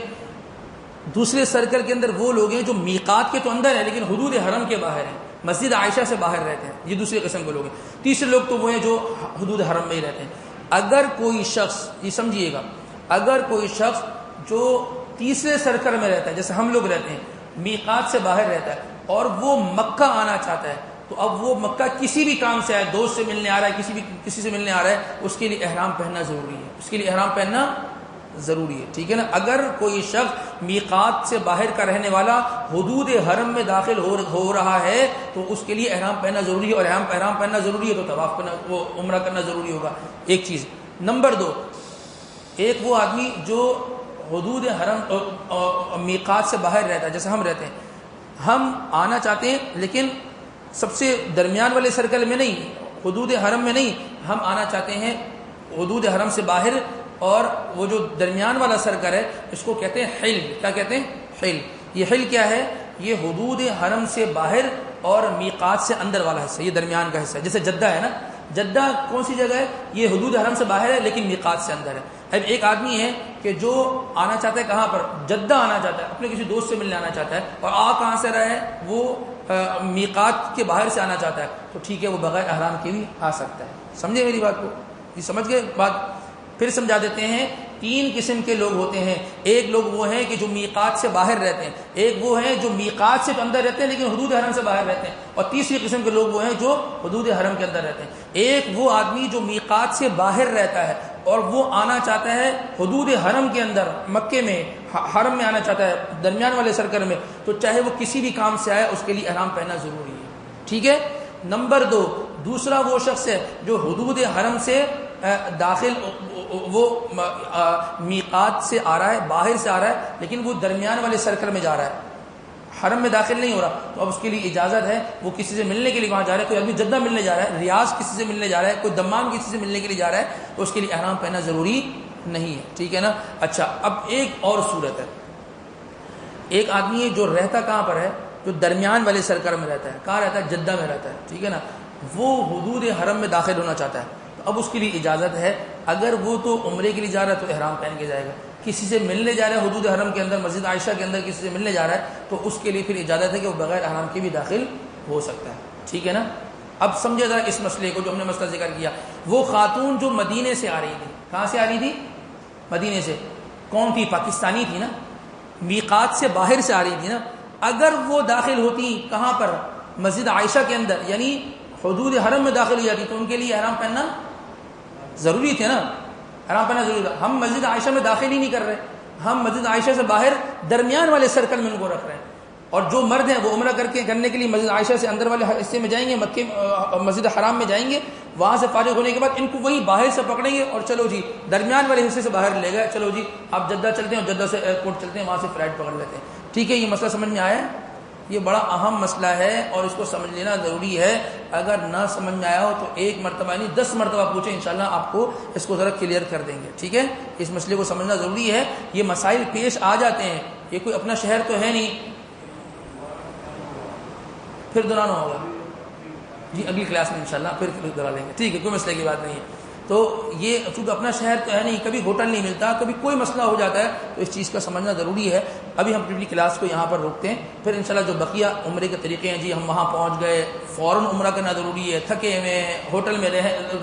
دوسرے سرکل کے اندر وہ لوگ ہیں جو میقات کے تو اندر ہیں لیکن حدود حرم کے باہر ہیں، مسجد عائشہ سے باہر رہتے ہیں. یہ دوسرے قسم کے لوگ ہیں. تیسرے لوگ تو وہ ہیں جو حدود حرم میں ہی رہتے ہیں. اگر کوئی شخص، یہ سمجھیے گا، اگر کوئی شخص جو تیسرے سرکل میں رہتا ہے، جیسے ہم لوگ رہتے ہیں، میقات سے باہر رہتا ہے اور وہ مکہ آنا چاہتا ہے، تو اب وہ مکہ کسی بھی کام سے آئے، دوست سے ملنے آ رہا ہے، کسی سے ملنے آ رہا ہے، اس کے لیے احرام پہننا ضروری ہے. اس کے لیے احرام پہننا ضروری ہے، ٹھیک ہے نا. اگر کوئی شخص میقات سے باہر کا رہنے والا حدود حرم میں داخل ہو رہا ہے تو اس کے لیے احرام پہننا ضروری ہے، اور احرام پہننا ضروری ہے تو طواف کرنا، وہ عمرہ کرنا ضروری ہوگا. ایک چیز. نمبر 2، ایک وہ آدمی جو حدود حرم میقات سے باہر رہتا ہے، جیسے ہم رہتے ہیں، ہم آنا چاہتے ہیں لیکن سب سے درمیان والے سرکل میں نہیں، حدود حرم میں نہیں، ہم آنا چاہتے ہیں حدود حرم سے باہر، اور وہ جو درمیان والا سرکل ہے اس کو کہتے ہیں حل. کیا کہتے ہیں؟ حل. یہ حل کیا ہے؟ یہ حدود حرم سے باہر اور میقات سے اندر والا حصہ، یہ درمیان کا حصہ ہے. جیسے جدہ ہے نا، جدہ کون سی جگہ ہے؟ یہ حدود حرم سے باہر ہے لیکن میقات سے اندر ہے. اب ایک آدمی ہے کہ جو آنا چاہتا ہے کہاں پر؟ جدہ آنا چاہتا ہے، اپنے کسی دوست سے ملنے آنا چاہتا ہے، اور کہاں سے رہا ہے؟ وہ میقات کے باہر سے آنا چاہتا ہے، تو ٹھیک ہے، وہ بغیر احرام کے بھی آ سکتا ہے. سمجھے میری بات کو؟ یہ سمجھ گئے بات؟ پھر سمجھا دیتے ہیں. 3 قسم کے لوگ ہوتے ہیں. ایک لوگ وہ ہیں کہ جو میقات سے باہر رہتے ہیں، ایک وہ ہیں جو میقات سے تو اندر رہتے ہیں لیکن حدود حرم سے باہر رہتے ہیں، اور تیسری قسم کے لوگ وہ ہیں جو حدود حرم کے اندر رہتے ہیں. ایک وہ آدمی جو میقات سے باہر رہتا ہے اور وہ آنا چاہتا ہے حدود حرم کے اندر، مکے میں، حرم میں آنا چاہتا ہے، درمیان والے سرکل میں، تو چاہے وہ کسی بھی کام سے آئے اس کے لیے احرام پہننا ضروری ہے. ٹھیک ہے. نمبر 2، دوسرا وہ شخص ہے جو حدود حرم سے داخل، وہ میقات سے آ رہا ہے، باہر سے آ رہا ہے لیکن وہ درمیان والے سرکل میں جا رہا ہے، حرم میں داخل نہیں ہو رہا، تو اب اس کے لیے اجازت ہے. وہ کسی سے ملنے کے لیے وہاں جا رہا ہے، کوئی آدمی جدہ ملنے جا رہا ہے، ریاض کسی سے ملنے جا رہا ہے، کوئی دمام کسی سے ملنے کے لیے جا رہا ہے، تو اس کے لیے احرام پہننا ضروری نہیں ہے. ٹھیک ہے نا. اچھا، اب ایک اور صورت ہے. ایک آدمی ہے جو رہتا کہاں پر ہے؟ جو درمیان والے سرکل میں رہتا ہے. کہاں رہتا ہے؟ جدہ میں رہتا ہے. ٹھیک ہے نا. وہ حدود حرم میں داخل ہونا چاہتا ہے، تو اب اس کے لیے اجازت ہے. اگر وہ تو عمرے کے لیے جا رہا ہے تو احرام پہن کے جائے گا. کسی سے ملنے جا رہا ہے حدود حرم کے اندر، مسجد عائشہ کے اندر کسی سے ملنے جا رہا ہے، تو اس کے لیے پھر اجازت ہے کہ وہ بغیر احرام کے بھی داخل ہو سکتا ہے. ٹھیک ہے نا. اب سمجھے ذرا اس مسئلے کو جو ہم نے مسئلہ ذکر کیا. وہ خاتون جو مدینے سے آ رہی تھی، کہاں سے آ رہی تھی؟ مدینے سے. کون تھی؟ پاکستانی تھی نا، میقات سے باہر سے آ رہی تھی نا. اگر وہ داخل ہوتی کہاں پر؟ مسجد عائشہ کے اندر، یعنی حدود حرم میں داخل ہو جاتی، تو ان کے لیے احرام پہننا ضروری تھے نا. احرام پہننا ضروری تھا. ہم مسجد عائشہ میں داخل ہی نہیں کر رہے، ہم مسجد عائشہ سے باہر درمیان والے سرکل میں ان کو رکھ رہے ہیں. اور جو مرد ہیں وہ عمرہ کرنے کے لیے مسجد عائشہ سے اندر والے حصے میں جائیں گے، مکے مسجد حرام میں جائیں گے، وہاں سے فارغ ہونے کے بعد ان کو وہی باہر سے پکڑیں گے اور چلو جی درمیان والے حصے سے باہر لے گئے، چلو جی آپ جدہ چلتے ہیں اور جدہ سے ایئرپورٹ چلتے ہیں، وہاں سے فلائٹ پکڑ لیتے ہیں. ٹھیک ہے. یہ مسئلہ سمجھ میں آیا؟ یہ بڑا اہم مسئلہ ہے اور اس کو سمجھ لینا ضروری ہے. اگر نہ سمجھ میں آیا ہو تو 1 مرتبہ نہیں 10 مرتبہ پوچھیں، انشاءاللہ آپ کو اس کو ذرا کلیئر کر دیں گے. ٹھیک ہے. اس مسئلے کو سمجھنا ضروری ہے. یہ مسائل پیش آ جاتے ہیں، یہ کوئی اپنا شہر تو ہے نہیں. پھر دہرانا ہوگا جی اگلی کلاس میں انشاءاللہ، پھر دہرا لیں گے. ٹھیک ہے، کوئی مسئلے کی بات نہیں ہے. تو یہ چونکہ اپنا شہر تو ہے نہیں، کبھی ہوٹل نہیں ملتا، کبھی کوئی مسئلہ ہو جاتا ہے، تو اس چیز کا سمجھنا ضروری ہے. ابھی ہم اپنی کلاس کو یہاں پر روکتے ہیں، پھر انشاءاللہ جو بقیہ عمرے کے طریقے ہیں، جی ہم وہاں پہنچ گئے، فوراً عمرہ کرنا ضروری ہے، تھکے ہوئے ہوٹل میں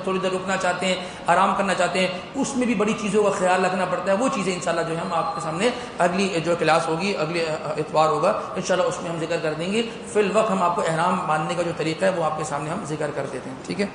تھوڑی دیر رکنا چاہتے ہیں، آرام کرنا چاہتے ہیں، اس میں بھی بڑی چیزوں کا خیال رکھنا پڑتا ہے. وہ چیزیں انشاءاللہ جو ہے ہم آپ کے سامنے اگلی جو کلاس ہوگی، اگلے اتوار ہوگا انشاءاللہ، اس میں ہم ذکر کر دیں گے. فی الوقت ہم آپ کو احرام باندھنے کا جو طریقہ ہے وہ آپ کے سامنے ہم ذکر کر دیتے ہیں. ٹھیک ہے.